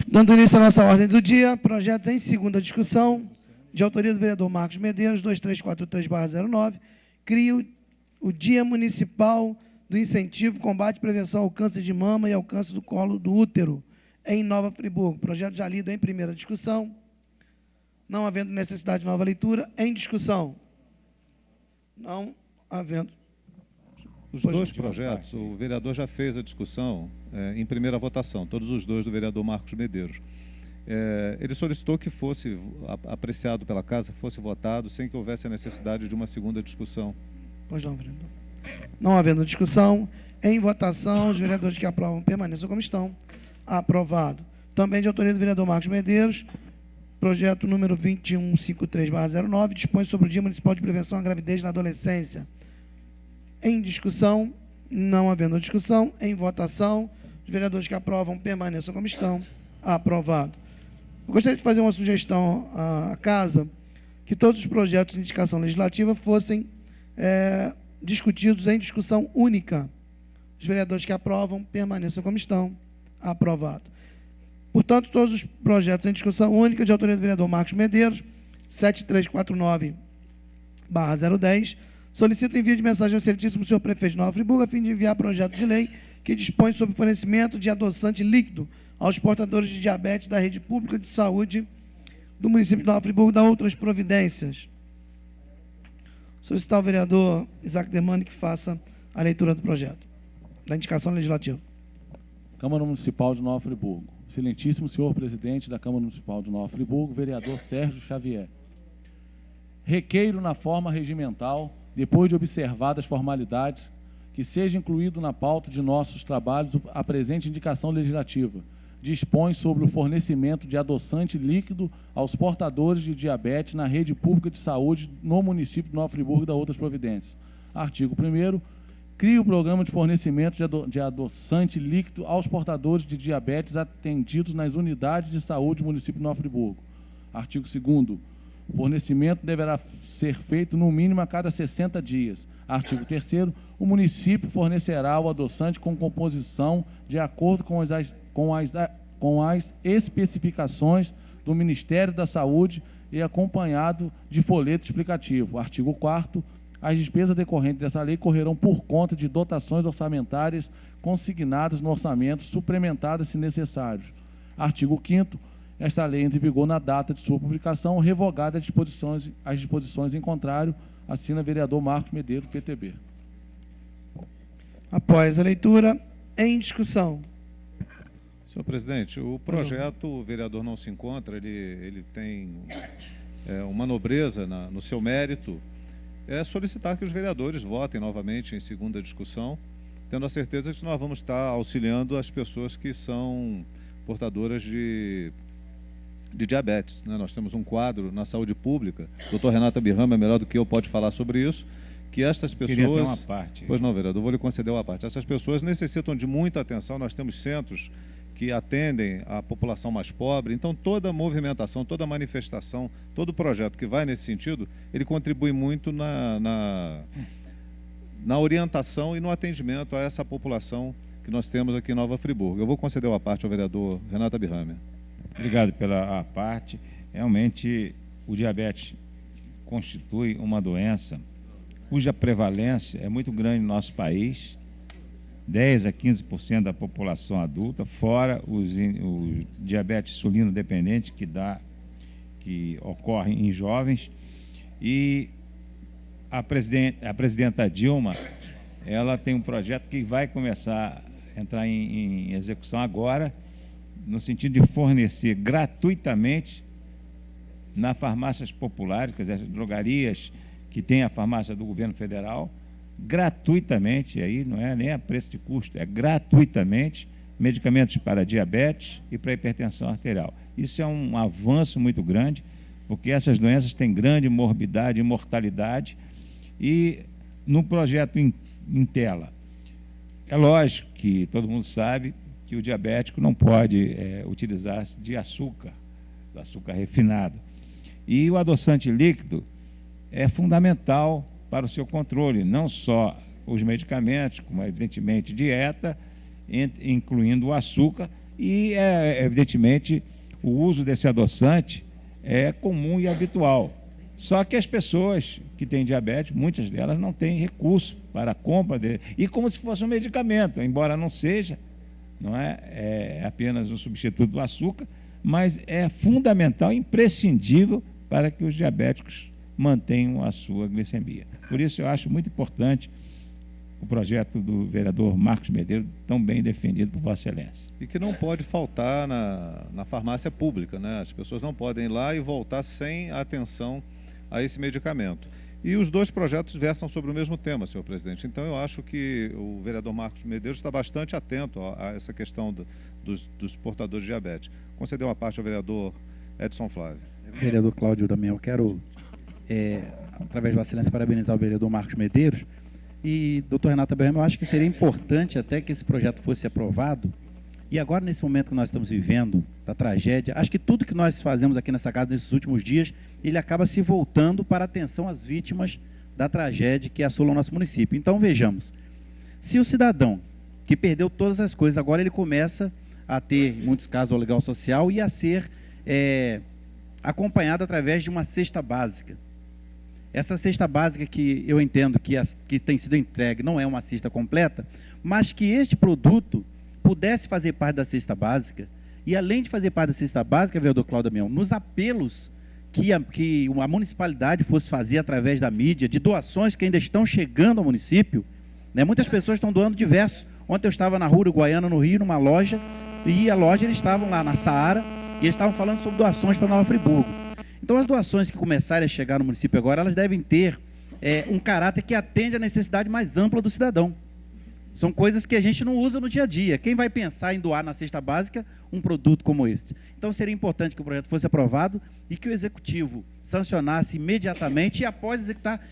Dando início à nossa ordem do dia, projetos em segunda discussão, de autoria do vereador Marcos Medeiros, 2343/09, cria o Dia Municipal do Incentivo, Combate e Prevenção ao Câncer de Mama e ao Câncer do Colo do Útero, em Nova Friburgo. Projeto já lido em primeira discussão. Não havendo necessidade de nova leitura, em discussão. Não havendo. Os dois projetos, o vereador já fez a discussão em primeira votação, todos os dois do vereador Marcos Medeiros. Ele solicitou que fosse apreciado pela Casa, fosse votado, sem que houvesse a necessidade de uma segunda discussão. Pois não, vereador. Não havendo discussão, em votação, os vereadores que aprovam permaneçam como estão. Aprovado. Também de autoria do vereador Marcos Medeiros, projeto número 2153/09, dispõe sobre o Dia Municipal de Prevenção à Gravidez na Adolescência. Em discussão, não havendo discussão, em votação, os vereadores que aprovam permaneçam como estão. Aprovado. Eu gostaria de fazer uma sugestão à Casa, que todos os projetos de indicação legislativa fossem discutidos em discussão única. Os vereadores que aprovam permaneçam como estão. Aprovado. Portanto, todos os projetos em discussão única, de autoria do vereador Marcos Medeiros, 7349/010, solicito envio de mensagem ao excelentíssimo senhor prefeito de Nova Friburgo, a fim de enviar projeto de lei que dispõe sobre fornecimento de adoçante líquido aos portadores de diabetes da rede pública de saúde do município de Nova Friburgo, da outras providências. Solicitar ao vereador Isaac Demani que faça a leitura do projeto, da indicação legislativa. Câmara Municipal de Nova Friburgo. Excelentíssimo senhor presidente da Câmara Municipal de Nova Friburgo, vereador Sérgio Xavier. Requeiro na forma regimental, depois de observadas formalidades, que seja incluído na pauta de nossos trabalhos a presente indicação legislativa. Dispõe sobre o fornecimento de adoçante líquido aos portadores de diabetes na rede pública de saúde no município de Nova Friburgo e da outras providências. Artigo 1º. Cria o programa de fornecimento de adoçante líquido aos portadores de diabetes atendidos nas unidades de saúde do município de Nova Friburgo. Artigo 2º. O fornecimento deverá ser feito no mínimo a cada 60 dias. Artigo 3º. O município fornecerá o adoçante com composição de acordo com as especificações do Ministério da Saúde e acompanhado de folheto explicativo. Artigo 4º. As despesas decorrentes dessa lei correrão por conta de dotações orçamentárias consignadas no orçamento, suplementadas se necessários. Artigo 5º. Esta lei entra em vigor na data de sua publicação, revogada as disposições em contrário. Assina vereador Marcos Medeiros, PTB. Após a leitura, em discussão. Senhor presidente, o projeto, o vereador não se encontra, ele tem uma nobreza no seu mérito, é solicitar que os vereadores votem novamente em segunda discussão, tendo a certeza de que nós vamos estar auxiliando as pessoas que são portadoras de diabetes, né? Nós temos um quadro na saúde pública, o doutor Renata Birrama é melhor do que eu, pode falar sobre isso, que estas pessoas... Queria ter uma parte. Pois não, vereador, vou lhe conceder uma parte. Essas pessoas necessitam de muita atenção, nós temos centros que atendem a população mais pobre, então toda movimentação, toda manifestação, todo projeto que vai nesse sentido, ele contribui muito na orientação e no atendimento a essa população que nós temos aqui em Nova Friburgo. Eu vou conceder uma parte ao vereador Renata Birrama. Obrigado pela parte. Realmente, o diabetes constitui uma doença cuja prevalência é muito grande no nosso país, 10 a 15% da população adulta, fora o diabetes insulino dependente que ocorre em jovens. E a presidenta Dilma, ela tem um projeto que vai começar a entrar em execução agora, no sentido de fornecer gratuitamente nas farmácias populares, quer dizer, as drogarias que tem a farmácia do governo federal, gratuitamente, aí não é nem a preço de custo, é gratuitamente, medicamentos para diabetes e para hipertensão arterial. Isso é um avanço muito grande, porque essas doenças têm grande morbidade e mortalidade, e no projeto em tela, é lógico que todo mundo sabe que o diabético não pode utilizar-se de açúcar, do açúcar refinado. E o adoçante líquido é fundamental para o seu controle, não só os medicamentos, como evidentemente dieta, incluindo o açúcar, e evidentemente o uso desse adoçante é comum e habitual. Só que as pessoas que têm diabetes, muitas delas não têm recurso para a compra dele, e como se fosse um medicamento, embora não seja, não é apenas um substituto do açúcar, mas é fundamental, imprescindível para que os diabéticos mantenham a sua glicemia. Por isso eu acho muito importante o projeto do vereador Marcos Medeiros, tão bem defendido por Vossa Excelência. E que não pode faltar na farmácia pública, né? As pessoas não podem ir lá e voltar sem atenção a esse medicamento. E os dois projetos versam sobre o mesmo tema, senhor presidente. Então eu acho que o vereador Marcos Medeiros está bastante atento a essa questão dos portadores de diabetes. Concedeu uma parte ao vereador Edson Flávio. Vereador Cláudio Damião, eu quero, através de Vossa Excelência, parabenizar o vereador Marcos Medeiros. E, doutor Renata Birrama, eu acho que seria importante até que esse projeto fosse aprovado. E agora, nesse momento que nós estamos vivendo, da tragédia, acho que tudo que nós fazemos aqui nessa casa nesses últimos dias, ele acaba se voltando para a atenção às vítimas da tragédia que assola o nosso município. Então, vejamos, se o cidadão que perdeu todas as coisas, agora ele começa a ter, em muitos casos, o legal social e a ser acompanhado através de uma cesta básica. Essa cesta básica que eu entendo que tem sido entregue não é uma cesta completa, mas que este produto pudesse fazer parte da cesta básica, e além de fazer parte da cesta básica, vereador Cláudio Damião, nos apelos que a municipalidade fosse fazer através da mídia, de doações que ainda estão chegando ao município, né? Muitas pessoas estão doando diversos. Ontem eu estava na rua Uruguaiana, no Rio, numa loja, e a loja, eles estavam lá na Saara, e eles estavam falando sobre doações para Nova Friburgo. Então, as doações que começarem a chegar no município agora, elas devem ter um caráter que atende à necessidade mais ampla do cidadão. São coisas que a gente não usa no dia a dia. Quem vai pensar em doar na cesta básica um produto como esse? Então, seria importante que o projeto fosse aprovado e que o Executivo sancionasse imediatamente e, após executar,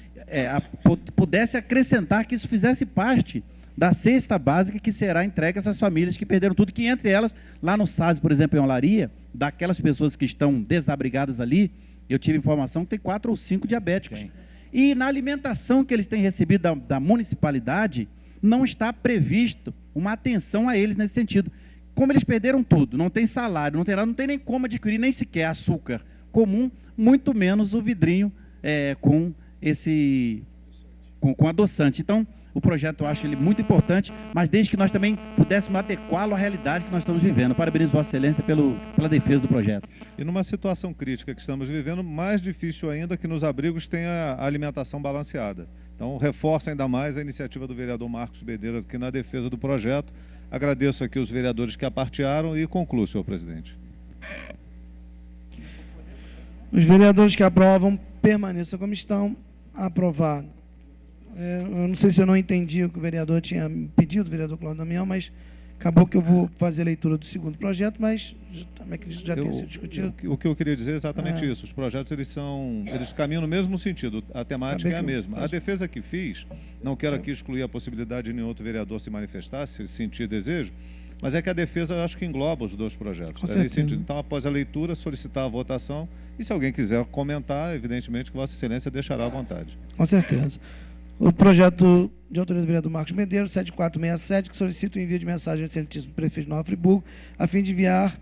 pudesse acrescentar que isso fizesse parte da cesta básica que será entregue a essas famílias que perderam tudo, que entre elas, lá no SAS, por exemplo, em Olaria, daquelas pessoas que estão desabrigadas ali, eu tive informação que tem 4 ou 5 diabéticos. Sim. E na alimentação que eles têm recebido da municipalidade, não está previsto uma atenção a eles nesse sentido. Como eles perderam tudo, não tem salário, não tem nada, não tem nem como adquirir nem sequer açúcar comum, muito menos o vidrinho com adoçante. Então, O projeto eu acho ele muito importante, mas desde que nós também pudéssemos adequá-lo à realidade que nós estamos vivendo. Parabenizo Vossa Excelência pela defesa do projeto. E numa situação crítica que estamos vivendo, mais difícil ainda que nos abrigos tenha a alimentação balanceada. Então, reforça ainda mais a iniciativa do vereador Marcos Medeiros aqui na defesa do projeto. Agradeço aqui os vereadores que apartearam e concluo, senhor presidente. Os vereadores que aprovam, permaneçam como estão. Aprovado. Eu não sei se eu não entendi o que o vereador tinha pedido, o vereador Cláudio Damião, mas acabou que eu vou fazer a leitura do segundo projeto, mas também que isso já tenha sido discutido. O que eu queria dizer é exatamente isso. Os projetos eles caminham no mesmo sentido. A temática é a mesma. A defesa que fiz, não quero aqui excluir a possibilidade de nenhum outro vereador se manifestar, se sentir desejo, mas é que a defesa eu acho que engloba os dois projetos. É nesse sentido. Então, após a leitura, solicitar a votação e se alguém quiser comentar, evidentemente que Vossa Excelência deixará à vontade. Com certeza. O projeto de autoria do vereador Marcos Medeiros, 7467, que solicita o envio de mensagem ao excelentíssimo prefeito de Nova Friburgo, a fim de enviar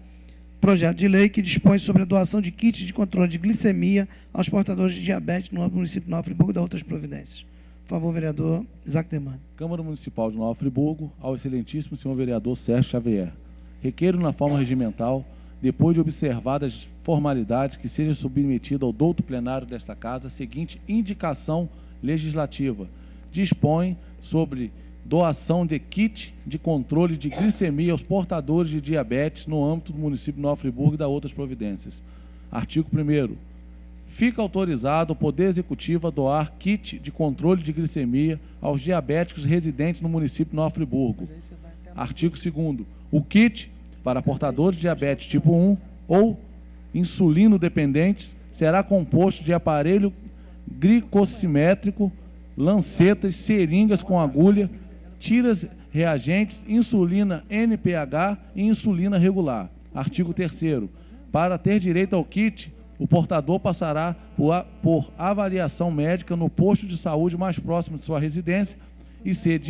projeto de lei que dispõe sobre a doação de kits de controle de glicemia aos portadores de diabetes no município de Nova Friburgo e da outras providências. Por favor, vereador Isaac Demani. Câmara Municipal de Nova Friburgo, ao excelentíssimo senhor vereador Sérgio Xavier. Requeiro na forma regimental, depois de observadas formalidades, que seja submetido ao douto plenário desta Casa a seguinte indicação legislativa. Dispõe sobre doação de kit de controle de glicemia aos portadores de diabetes no âmbito do município de Nova Friburgo e da outras providências. Artigo 1º. Fica autorizado o Poder Executivo a doar kit de controle de glicemia aos diabéticos residentes no município de Nova Friburgo. Artigo 2º. O kit para portadores de diabetes tipo 1 ou insulino dependentes será composto de aparelho glicosimétrico, lancetas, seringas com agulha, tiras reagentes, insulina NPH e insulina regular. Artigo 3º. Para ter direito ao kit, o portador passará por avaliação médica no posto de saúde mais próximo de sua residência e, ser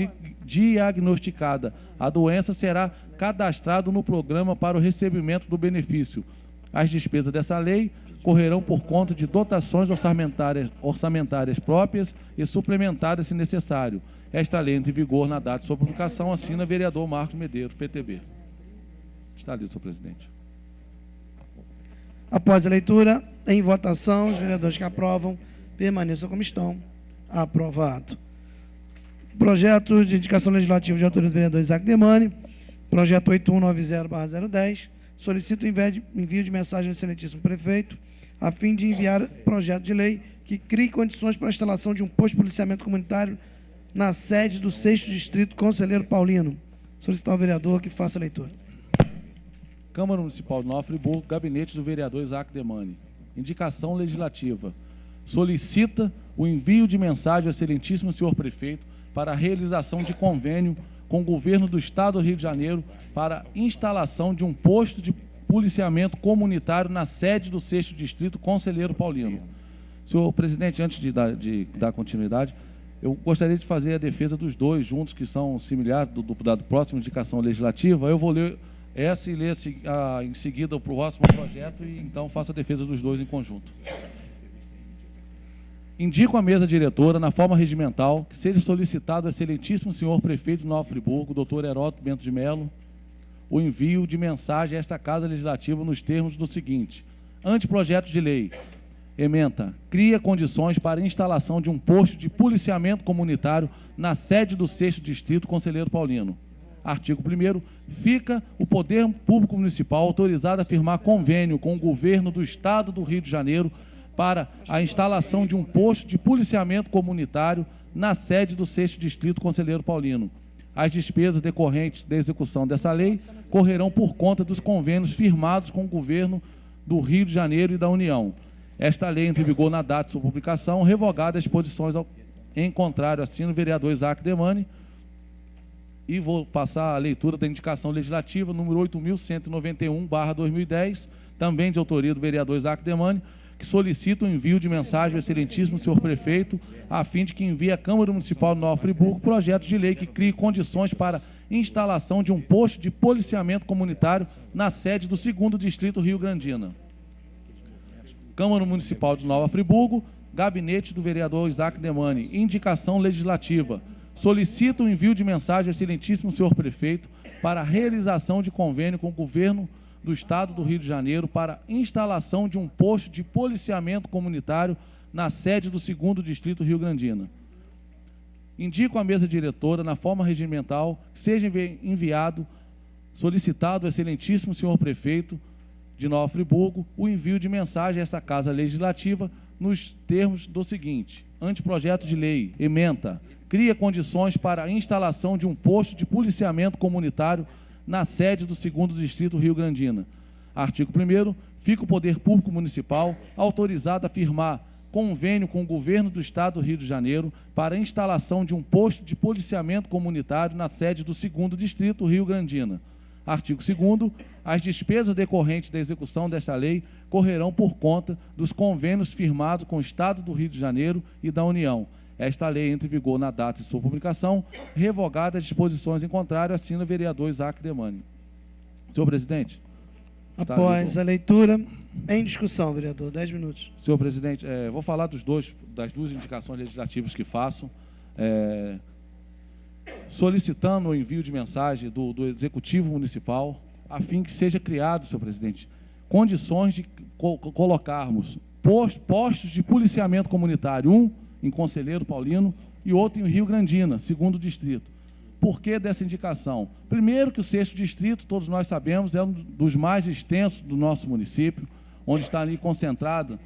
diagnosticada a doença, será cadastrado no programa para o recebimento do benefício. As despesas dessa lei correrão por conta de dotações orçamentárias próprias e suplementares, se necessário. Esta lei entra em vigor na data de sua publicação. Assina vereador Marcos Medeiros, PTB. Está lido, senhor presidente. Após a leitura, em votação, os vereadores que aprovam, permaneçam como estão. Aprovado. Projeto de indicação legislativa de autoria do vereador Isaac Demani, projeto 8190/010, solicito o envio de mensagem ao excelentíssimo prefeito, a fim de enviar projeto de lei que crie condições para a instalação de um posto de policiamento comunitário na sede do 6º Distrito Conselheiro Paulino. Solicitar ao vereador que faça a leitura. Câmara Municipal de Nova Friburgo, gabinete do vereador Isaac Demani. Indicação legislativa. Solicita o envio de mensagem ao excelentíssimo senhor prefeito para a realização de convênio com o governo do Estado do Rio de Janeiro para instalação de um posto de policiamento comunitário na sede do 6º Distrito Conselheiro Paulino. Senhor presidente, antes de dar continuidade, eu gostaria de fazer a defesa dos dois juntos, que são similares da próxima indicação legislativa. Eu vou ler essa e ler em seguida o próximo projeto e então faço a defesa dos dois em conjunto. Indico à mesa diretora, na forma regimental, que seja solicitado ao excelentíssimo senhor prefeito de Nova Friburgo, doutor Heródoto Bento de Melo, o envio de mensagem a esta Casa Legislativa nos termos do seguinte: anteprojeto de lei, ementa, cria condições para a instalação de um posto de policiamento comunitário na sede do 6º Distrito Conselheiro Paulino. Artigo 1º. Fica o Poder Público Municipal autorizado a firmar convênio com o governo do Estado do Rio de Janeiro para a instalação de um posto de policiamento comunitário na sede do 6º Distrito Conselheiro Paulino. As despesas decorrentes da execução dessa lei correrão por conta dos convênios firmados com o governo do Rio de Janeiro e da União. Esta lei entra em vigor na data de sua publicação, revogada as disposições em contrário, assina o vereador Isaac Demani. E vou passar a leitura da indicação legislativa número 8.191/2010, também de autoria do vereador Isaac Demani, que solicita o envio de mensagem ao excelentíssimo senhor prefeito, a fim de que envie à Câmara Municipal de Nova Friburgo projeto de lei que crie condições para instalação de um posto de policiamento comunitário na sede do 2º Distrito Rio Grandina. Câmara Municipal de Nova Friburgo, gabinete do vereador Isaac Demani. Indicação legislativa. solicita o envio de mensagem ao excelentíssimo senhor prefeito para a realização de convênio com o governo do Estado do Rio de Janeiro para instalação de um posto de policiamento comunitário na sede do 2º Distrito Rio-Grandina. Indico à mesa diretora, na forma regimental, que seja solicitado ao excelentíssimo senhor prefeito de Nova Friburgo o envio de mensagem a esta Casa Legislativa nos termos do seguinte: anteprojeto de lei, ementa, cria condições para a instalação de um posto de policiamento comunitário na sede do 2º Distrito Rio-Grandina. Artigo 1º, fica o Poder Público Municipal autorizado a firmar convênio com o Governo do Estado do Rio de Janeiro para a instalação de um posto de policiamento comunitário na sede do 2º Distrito Rio-Grandina. Artigo 2º, as despesas decorrentes da execução desta lei correrão por conta dos convênios firmados com o Estado do Rio de Janeiro e da União. Esta lei entra em vigor na data de sua publicação, revogada as disposições em contrário, assina o vereador Isaac Demani. Senhor presidente. Após a leitura, em discussão, vereador, 10 minutos. Senhor presidente, vou falar das duas indicações legislativas que faço, solicitando o envio de mensagem do Executivo Municipal, a fim que seja criado, senhor presidente, condições de colocarmos postos de policiamento comunitário, um em Conselheiro Paulino e outro em Rio Grandina, 2º Distrito. Por que dessa indicação? Primeiro que o 6º Distrito, todos nós sabemos, é um dos mais extensos do nosso município, onde está ali concentrado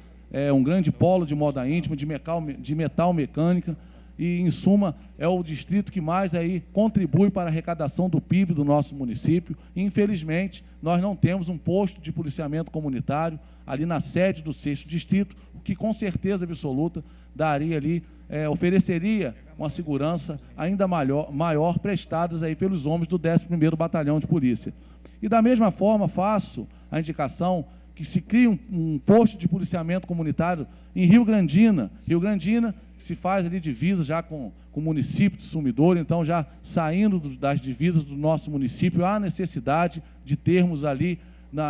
um grande polo de moda íntima, de metal mecânica, e, em suma, é o distrito que mais aí contribui para a arrecadação do PIB do nosso município. E, infelizmente, nós não temos um posto de policiamento comunitário ali na sede do 6º Distrito, o que, com certeza absoluta, daria ali, ofereceria uma segurança ainda maior prestadas aí pelos homens do 11º Batalhão de Polícia. E, da mesma forma, faço a indicação que se crie um posto de policiamento comunitário em Rio Grandina. Rio Grandina se faz ali divisa já com o município de Sumidouro, então já saindo das divisas do nosso município, há necessidade de termos ali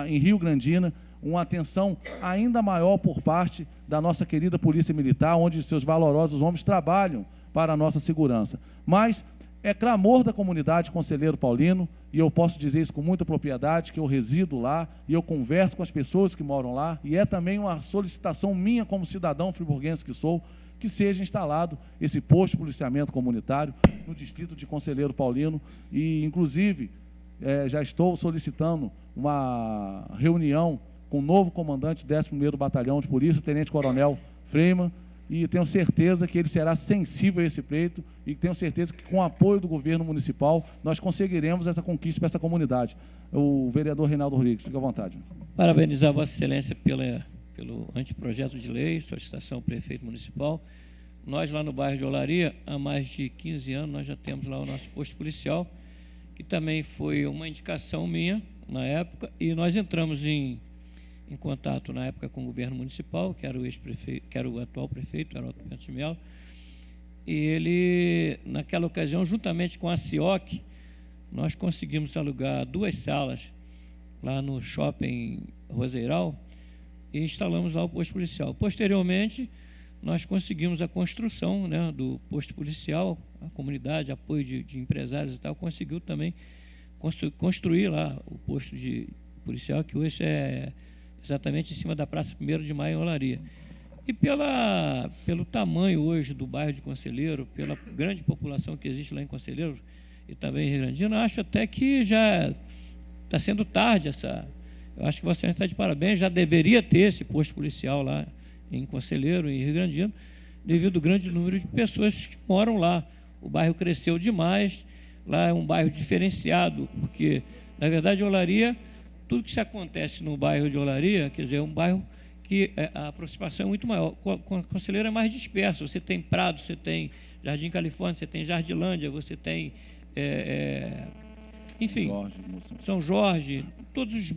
em Rio Grandina uma atenção ainda maior por parte da nossa querida Polícia Militar, onde seus valorosos homens trabalham para a nossa segurança. Mas é clamor da comunidade Conselheiro Paulino, e eu posso dizer isso com muita propriedade, que eu resido lá e eu converso com as pessoas que moram lá, e é também uma solicitação minha como cidadão friburguense que sou, que seja instalado esse posto de policiamento comunitário no distrito de Conselheiro Paulino, e, inclusive, já estou solicitando uma reunião com o novo comandante do 11º Batalhão de Polícia, o Tenente-Coronel Freiman, e tenho certeza que ele será sensível a esse pleito e tenho certeza que, com o apoio do governo municipal, nós conseguiremos essa conquista para essa comunidade. O vereador Reinaldo Rodrigues, fique à vontade. Parabenizar Vossa Excelência pelo anteprojeto de lei, solicitação ao prefeito municipal. Nós, lá no bairro de Olaria, há mais de 15 anos, nós já temos lá o nosso posto policial, que também foi uma indicação minha na época, e nós entramos em contato na época com o governo municipal, que era o ex-prefeito, que era o atual prefeito, era o Otto Pentes de Mello, e ele, naquela ocasião, juntamente com a CIOC, nós conseguimos alugar 2 salas lá no shopping Roseiral e instalamos lá o posto policial. Posteriormente, nós conseguimos a construção, né, do posto policial, a comunidade, apoio de empresários e tal, conseguiu também construir lá o posto de policial, que hoje é exatamente em cima da Praça 1º de Maio, em Olaria. E pelo tamanho hoje do bairro de Conselheiro, pela grande população que existe lá em Conselheiro e também em Rio Grandina, acho até que já está sendo tarde essa... Eu acho que você está de parabéns, já deveria ter esse posto policial lá em Conselheiro e Rio Grandina, devido ao grande número de pessoas que moram lá. O bairro cresceu demais, lá é um bairro diferenciado, porque, na verdade, Olaria... Tudo que se acontece no bairro de Olaria, quer dizer, é um bairro que a aproximação é muito maior. Conselheiro é mais disperso. Você tem Prado, você tem Jardim Califórnia, você tem Jardilândia, você tem, enfim, São Jorge, todas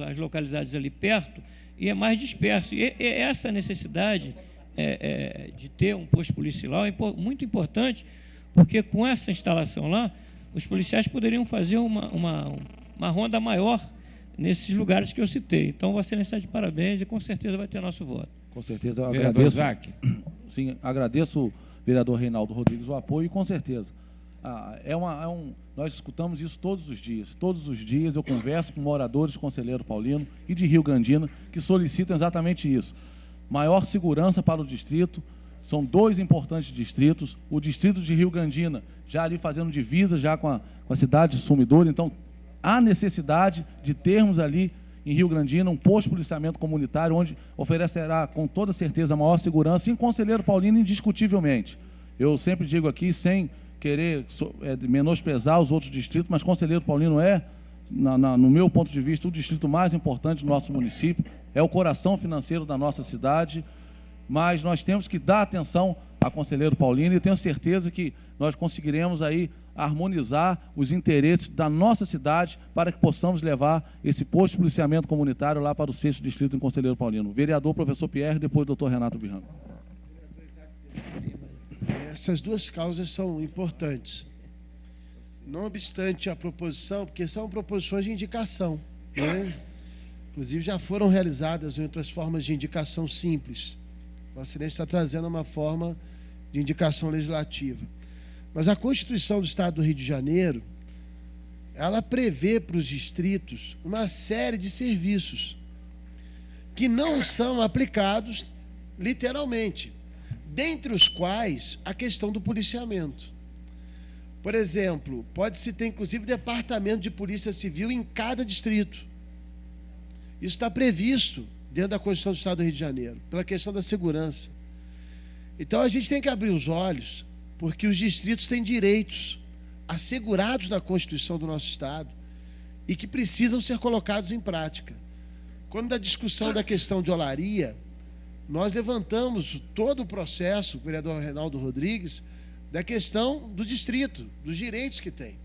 as localidades ali perto, e é mais disperso. E essa necessidade de ter um posto policial é muito importante, porque com essa instalação lá, os policiais poderiam fazer uma ronda maior nesses lugares que eu citei. Então, Vossa Excelência de parabéns e com certeza vai ter nosso voto. Com certeza, eu agradeço. Sim, agradeço o vereador Reinaldo Rodrigues o apoio e com certeza nós escutamos isso todos os dias. Todos os dias eu converso com moradores de Conselheiro Paulino e de Rio Grandina que solicitam exatamente isso. Maior segurança para o distrito. São 2 importantes distritos. O distrito de Rio Grandina, já ali fazendo divisa já com a cidade de Sumidouro. Então, há necessidade de termos ali em Rio Grandina um posto de policiamento comunitário, onde oferecerá com toda certeza maior segurança, e em Conselheiro Paulino, indiscutivelmente. Eu sempre digo aqui, sem querer menosprezar os outros distritos, mas Conselheiro Paulino é, no meu ponto de vista, o distrito mais importante do nosso município, é o coração financeiro da nossa cidade, mas nós temos que dar atenção a Conselheiro Paulino e tenho certeza que nós conseguiremos aí harmonizar os interesses da nossa cidade para que possamos levar esse posto de policiamento comunitário lá para o 6º distrito em Conselheiro Paulino. Vereador, professor Pierre, depois doutor Renato Birrano. Essas 2 causas são importantes. Não obstante a proposição, porque são proposições de indicação, né? Inclusive já foram realizadas em outras formas de indicação simples. Vossa Excelência está trazendo uma forma de indicação legislativa. Mas a Constituição do Estado do Rio de Janeiro, ela prevê para os distritos uma série de serviços que não são aplicados literalmente, dentre os quais a questão do policiamento. Por exemplo, pode-se ter inclusive departamento de polícia civil em cada distrito. Isso está previsto dentro da Constituição do Estado do Rio de Janeiro, pela questão da segurança. Então a gente tem que abrir os olhos, porque os distritos têm direitos assegurados na Constituição do nosso Estado e que precisam ser colocados em prática. Quando da discussão da questão de Olaria, nós levantamos todo o processo, o vereador Reinaldo Rodrigues, da questão do distrito, dos direitos que tem.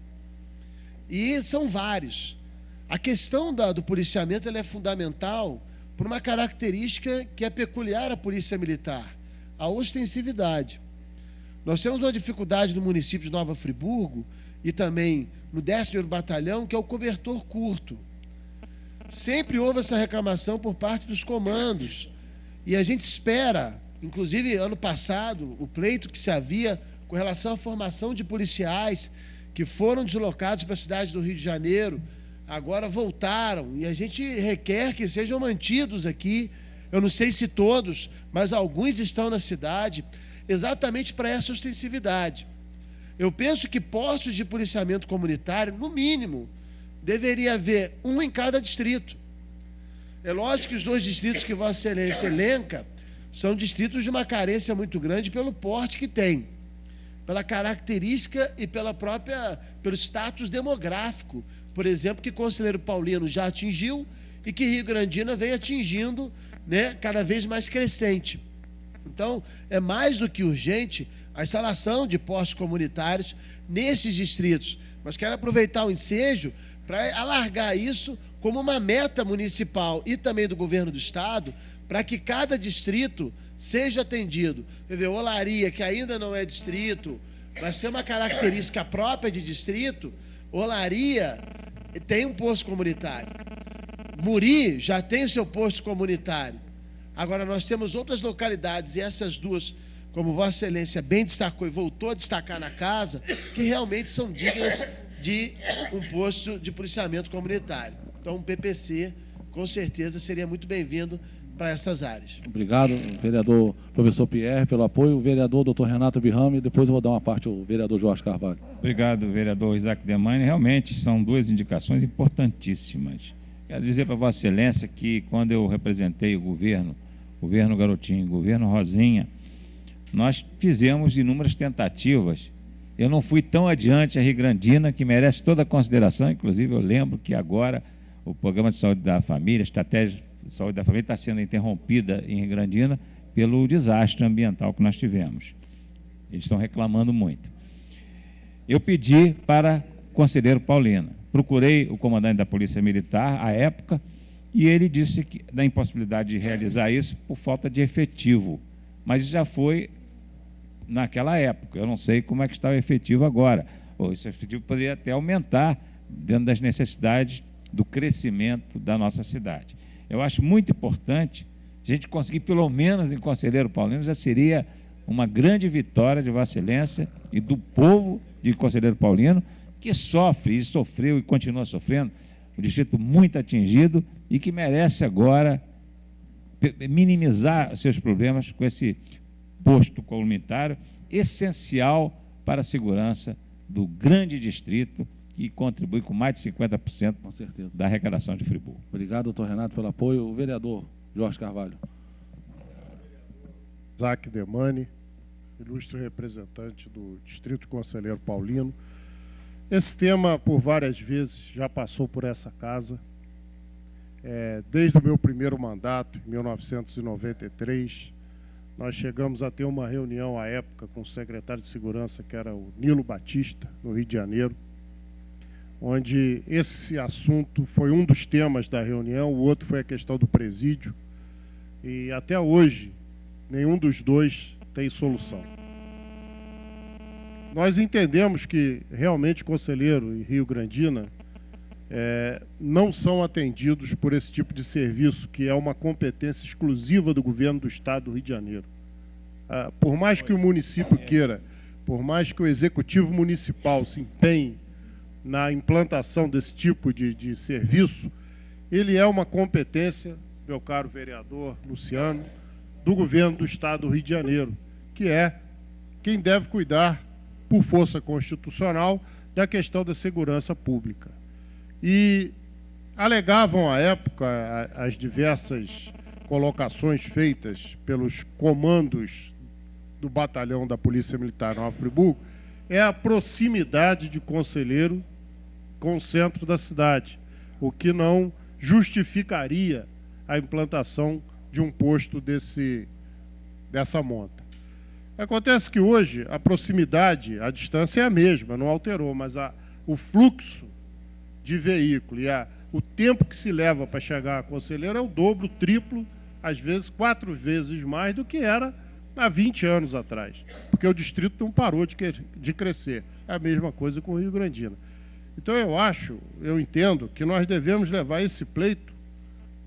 E são vários. A questão do policiamento ela é fundamental por uma característica que é peculiar à Polícia Militar, a ostensividade. Nós temos uma dificuldade no município de Nova Friburgo e também no 10º Batalhão, que é o cobertor curto. Sempre houve essa reclamação por parte dos comandos. E a gente espera, inclusive ano passado, o pleito que se havia com relação à formação de policiais que foram deslocados para a cidade do Rio de Janeiro, agora voltaram, e a gente requer que sejam mantidos aqui. Eu não sei se todos, mas alguns estão na cidade, exatamente para essa ostensividade. Eu penso que postos de policiamento comunitário, no mínimo, deveria haver um em cada distrito. É lógico que os 2 distritos que Vossa Excelência elenca são distritos de uma carência muito grande pelo porte que tem, pela característica e pelo status demográfico, por exemplo, que Conselheiro Paulino já atingiu e que Rio Grandina vem atingindo, né, cada vez mais crescente. Então, é mais do que urgente a instalação de postos comunitários nesses distritos. Mas quero aproveitar o ensejo para alargar isso como uma meta municipal e também do governo do Estado, para que cada distrito seja atendido. Olaria, que ainda não é distrito, vai ser uma característica própria de distrito. Olaria tem um posto comunitário. Muri já tem o seu posto comunitário. Agora, nós temos outras localidades, e essas 2, como Vossa Excelência bem destacou e voltou a destacar na casa, que realmente são dignas de um posto de policiamento comunitário. Então, um PPC, com certeza, seria muito bem-vindo para essas áreas. Obrigado, vereador professor Pierre, pelo apoio. O vereador doutor Renato Birrano, e depois eu vou dar uma parte ao vereador Jorge Carvalho. Obrigado, vereador Isaac Demani. Realmente são 2 indicações importantíssimas. Quero dizer para Vossa Excelência que quando eu representei o governo Garotinho, governo Rosinha, nós fizemos inúmeras tentativas. Eu não fui tão adiante a Rio Grandina, que merece toda a consideração. Inclusive, eu lembro que agora o Programa de Saúde da Família, a Estratégia de Saúde da Família, está sendo interrompida em Rio Grandina pelo desastre ambiental que nós tivemos. Eles estão reclamando muito. Eu pedi para Conselheiro Paulino. Procurei o comandante da Polícia Militar, à época, e ele disse que da impossibilidade de realizar isso por falta de efetivo. Mas já foi naquela época. Eu não sei como é que está o efetivo agora. Esse efetivo poderia até aumentar dentro das necessidades do crescimento da nossa cidade. Eu acho muito importante a gente conseguir, pelo menos em Conselheiro Paulino, já seria uma grande vitória de Vossa Excelência e do povo de Conselheiro Paulino, que sofre e sofreu e continua sofrendo, um distrito muito atingido e que merece agora minimizar seus problemas com esse posto comunitário essencial para a segurança do grande distrito e contribui com mais de 50% com certeza da arrecadação de Friburgo. Obrigado, doutor Renato, pelo apoio. O vereador Jorge Carvalho. Isaac Demani, ilustre representante do Distrito Conselheiro Paulino. Esse tema, por várias vezes, já passou por essa casa. Desde o meu primeiro mandato, em 1993, nós chegamos a ter uma reunião à época com o secretário de Segurança, que era o Nilo Batista, no Rio de Janeiro, onde esse assunto foi um dos temas da reunião, o outro foi a questão do presídio, e até hoje nenhum dos dois tem solução. Nós entendemos que realmente Conselheiro e Rio Grandina não são atendidos por esse tipo de serviço, que é uma competência exclusiva do governo do Estado do Rio de Janeiro. Por mais que o município queira, por mais que o executivo municipal se empenhe na implantação desse tipo de serviço, ele é uma competência, meu caro vereador Luciano, do governo do Estado do Rio de Janeiro, que é quem deve cuidar, por força constitucional, da questão da segurança pública. E alegavam à época as diversas colocações feitas pelos comandos do batalhão da Polícia Militar Nova Friburgo, a proximidade de Conselheiro com o centro da cidade, o que não justificaria a implantação de um posto dessa monta. Acontece que hoje a proximidade, a distância é a mesma, não alterou, mas o fluxo de veículo e o tempo que se leva para chegar a Conselheiro é o dobro, o triplo, às vezes 4 vezes mais do que era há 20 anos atrás, porque o distrito não parou de crescer. É a mesma coisa com o Rio Grandina. Então eu entendo que nós devemos levar esse pleito,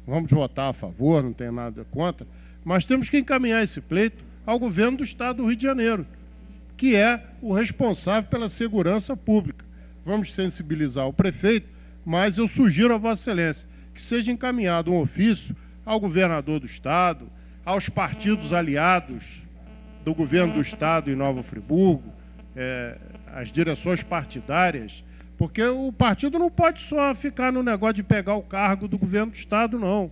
vamos votar a favor, não tem nada contra, mas temos que encaminhar esse pleito ao governo do Estado do Rio de Janeiro, que é o responsável pela segurança pública. Vamos sensibilizar o prefeito, mas eu sugiro a Vossa Excelência que seja encaminhado um ofício ao governador do Estado, aos partidos aliados do governo do Estado em Nova Friburgo, as direções partidárias, porque o partido não pode só ficar no negócio de pegar o cargo do governo do Estado, não.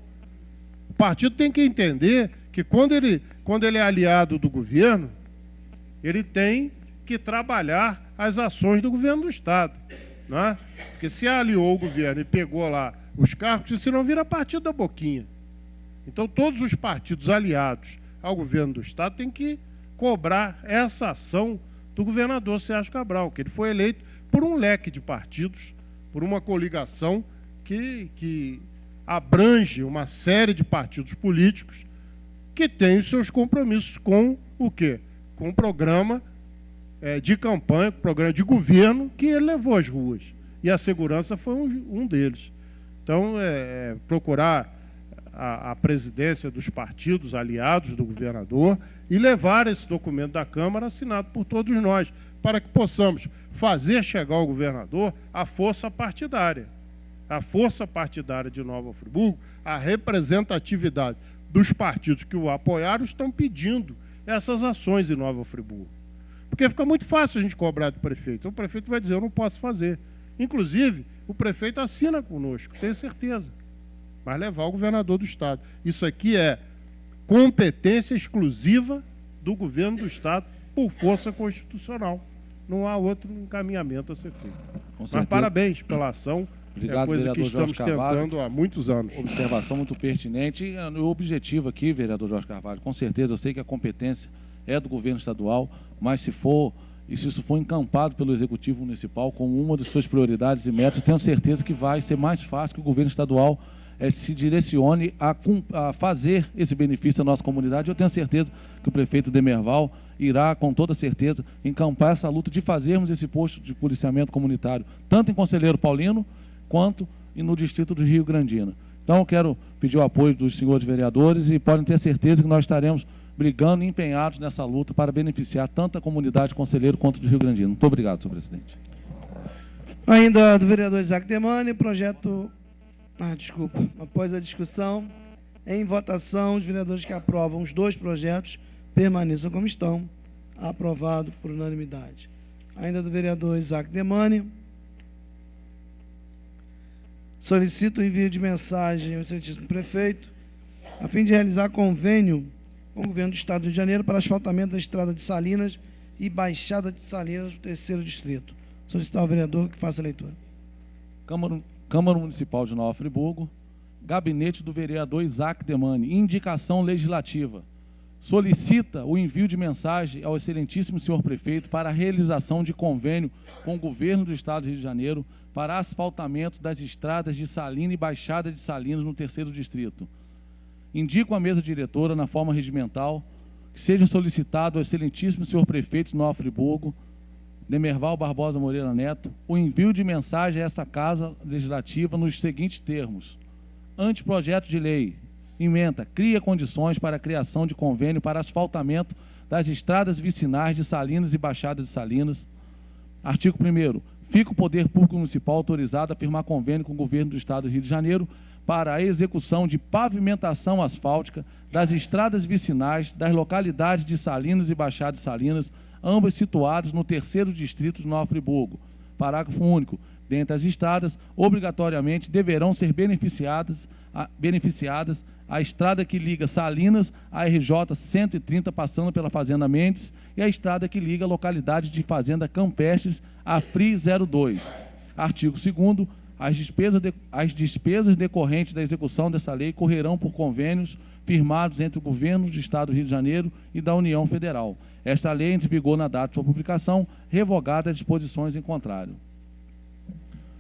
O partido tem que entender que quando ele é aliado do governo, ele tem que trabalhar as ações do governo do Estado. Não é? Porque se aliou o governo e pegou lá os cargos, senão vira partido da boquinha. Então, todos os partidos aliados ao governo do Estado têm que cobrar essa ação do governador Sérgio Cabral, que ele foi eleito por um leque de partidos, por uma coligação que abrange uma série de partidos políticos que tem os seus compromissos com o quê? Com o programa de campanha, com o programa de governo que ele levou às ruas. E a segurança foi um deles. Então, procurar a presidência dos partidos aliados do governador e levar esse documento da Câmara assinado por todos nós, para que possamos fazer chegar ao governador a força partidária. A força partidária de Nova Friburgo, a representatividade dos partidos que o apoiaram, estão pedindo essas ações em Nova Friburgo. Porque fica muito fácil a gente cobrar do prefeito. O prefeito vai dizer, eu não posso fazer. Inclusive, o prefeito assina conosco, tenho certeza. Mas levar o governador do Estado. Isso aqui é competência exclusiva do governo do Estado por força constitucional. Não há outro encaminhamento a ser feito. Mas parabéns pela ação. Obrigado, coisa que estamos tentando há muitos anos. Observação muito pertinente. E o objetivo aqui, vereador Jorge Carvalho, com certeza, eu sei que a competência é do governo estadual, mas se isso for encampado pelo Executivo Municipal como uma das suas prioridades e metas, eu tenho certeza que vai ser mais fácil que o governo estadual se direcione a fazer esse benefício à nossa comunidade. Eu tenho certeza que o prefeito Demerval irá, com toda certeza, encampar essa luta de fazermos esse posto de policiamento comunitário, tanto em Conselheiro Paulino, quanto no distrito do Rio Grandina. Então, eu quero pedir o apoio dos senhores vereadores e podem ter certeza que nós estaremos brigando e empenhados nessa luta para beneficiar tanto a comunidade conselheiro quanto do Rio Grandino. Muito obrigado, senhor presidente. Ainda do vereador Isaac Demani, projeto... Após a discussão, em votação, os vereadores que aprovam os 2 projetos permaneçam como estão. Aprovado por unanimidade. Ainda do vereador Isaac Demani, solicito o envio de mensagem ao excelentíssimo prefeito, a fim de realizar convênio com o governo do Estado do Rio de Janeiro para asfaltamento da estrada de Salinas e Baixada de Salinas do 3º Distrito. Solicitar ao vereador que faça a leitura. Câmara Municipal de Nova Friburgo, gabinete do vereador Isaac Demani, indicação legislativa. Solicita o envio de mensagem ao excelentíssimo senhor prefeito para a realização de convênio com o governo do Estado do Rio de Janeiro para asfaltamento das estradas de Salinas e Baixada de Salinas no 3º Distrito. Indico à mesa diretora, na forma regimental, que seja solicitado ao excelentíssimo senhor prefeito de Nova Friburgo, Demerval Barbosa Moreira Neto, o envio de mensagem a essa Casa Legislativa nos seguintes termos. Anteprojeto de lei. Ementa. Cria condições para a criação de convênio para asfaltamento das estradas vicinais de Salinas e Baixada de Salinas. Artigo 1º. Fica o Poder Público Municipal autorizado a firmar convênio com o Governo do Estado do Rio de Janeiro para a execução de pavimentação asfáltica das estradas vicinais das localidades de Salinas e Baixada de Salinas, ambas situadas no 3º Distrito de Nova Friburgo. Parágrafo único. Dentre as estradas, obrigatoriamente deverão ser beneficiadas a estrada que liga Salinas à RJ 130, passando pela Fazenda Mendes, e a estrada que liga a localidade de Fazenda Campestres à FRI 02. Artigo 2º. As despesas decorrentes da execução dessa lei correrão por convênios firmados entre o Governo do Estado do Rio de Janeiro e da União Federal. Esta lei entra em vigor na data de sua publicação, revogada as disposições em contrário.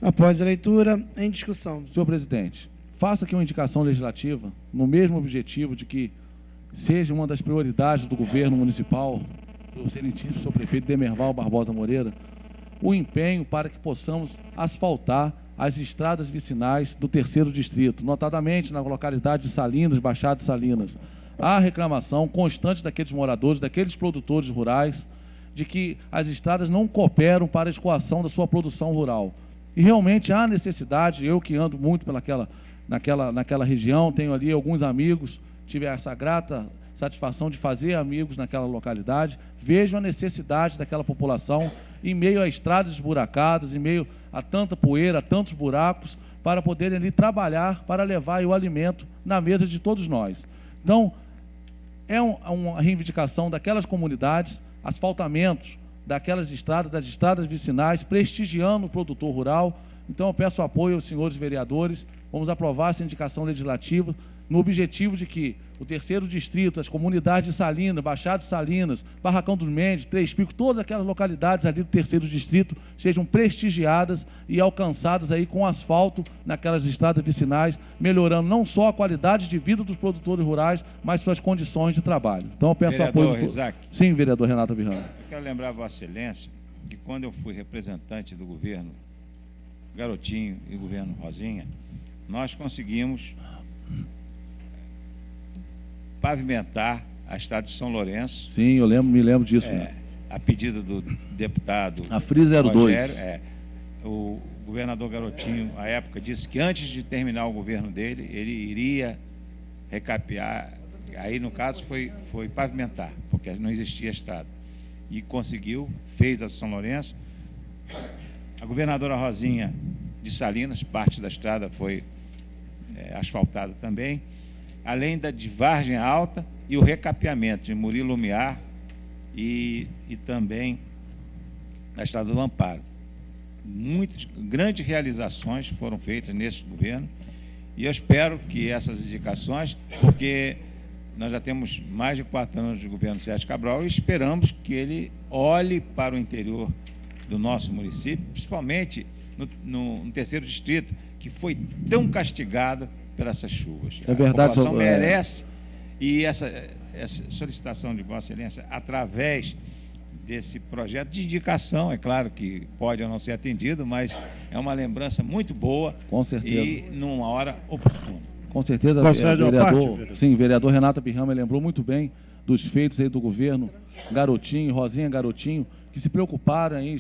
Após a leitura, em discussão. Senhor presidente, faço aqui uma indicação legislativa no mesmo objetivo de que seja uma das prioridades do governo municipal, do excelentíssimo senhor prefeito Demerval Barbosa Moreira, o empenho para que possamos asfaltar as estradas vicinais do 3º Distrito, notadamente na localidade de Salinas, Baixada de Salinas. Há reclamação constante daqueles moradores, daqueles produtores rurais, de que as estradas não cooperam para a escoação da sua produção rural. E realmente há necessidade, eu que ando muito naquela região, tenho ali alguns amigos, tive essa grata satisfação de fazer amigos naquela localidade, vejo a necessidade daquela população em meio a estradas esburacadas, em meio a tanta poeira, a tantos buracos, para poderem ali trabalhar, para levar o alimento na mesa de todos nós. Então, é uma reivindicação daquelas comunidades, asfaltamentos daquelas estradas, das estradas vicinais, prestigiando o produtor rural. Então, eu peço apoio aos senhores vereadores, vamos aprovar essa indicação legislativa, no objetivo de que o 3º Distrito, as comunidades de Salinas, Baixada de Salinas, Barracão dos Mendes, Três Picos, todas aquelas localidades ali do 3º Distrito sejam prestigiadas e alcançadas aí com asfalto naquelas estradas vicinais, melhorando não só a qualidade de vida dos produtores rurais, mas suas condições de trabalho. Então eu peço vereador apoio... Isaac, sim, vereador Renato Birrano. Eu quero lembrar a Vossa Excelência que quando eu fui representante do governo Garotinho e governo Rosinha, nós conseguimos pavimentar a estrada de São Lourenço. Sim, eu me lembro disso. Né? A pedido do deputado a FRI 02. Rogério, o governador Garotinho, à época, disse que antes de terminar o governo dele, ele iria recapear. Aí, no caso, foi pavimentar, porque não existia estrada. E conseguiu, fez a São Lourenço. A governadora Rosinha de Salinas, parte da estrada foi asfaltada também, além da de Vargem Alta e o recapeamento de Murilo Lumiar e também a estrada do Amparo. Muitas grandes realizações foram feitas nesse governo e eu espero que essas indicações, porque nós já temos mais de 4 anos de governo Sérgio Cabral e esperamos que ele olhe para o interior do nosso município, principalmente no 3º Distrito, que foi tão castigado por essas chuvas. É verdade, a população merece, e essa solicitação de Vossa Excelência, através desse projeto de indicação, é claro que pode ou não ser atendido, mas é uma lembrança muito boa. Com certeza. E numa hora oportuna. Com certeza, vereador, sim, vereador Renato Birrama lembrou muito bem dos feitos aí do governo Garotinho, Rosinha Garotinho, que se preocuparam em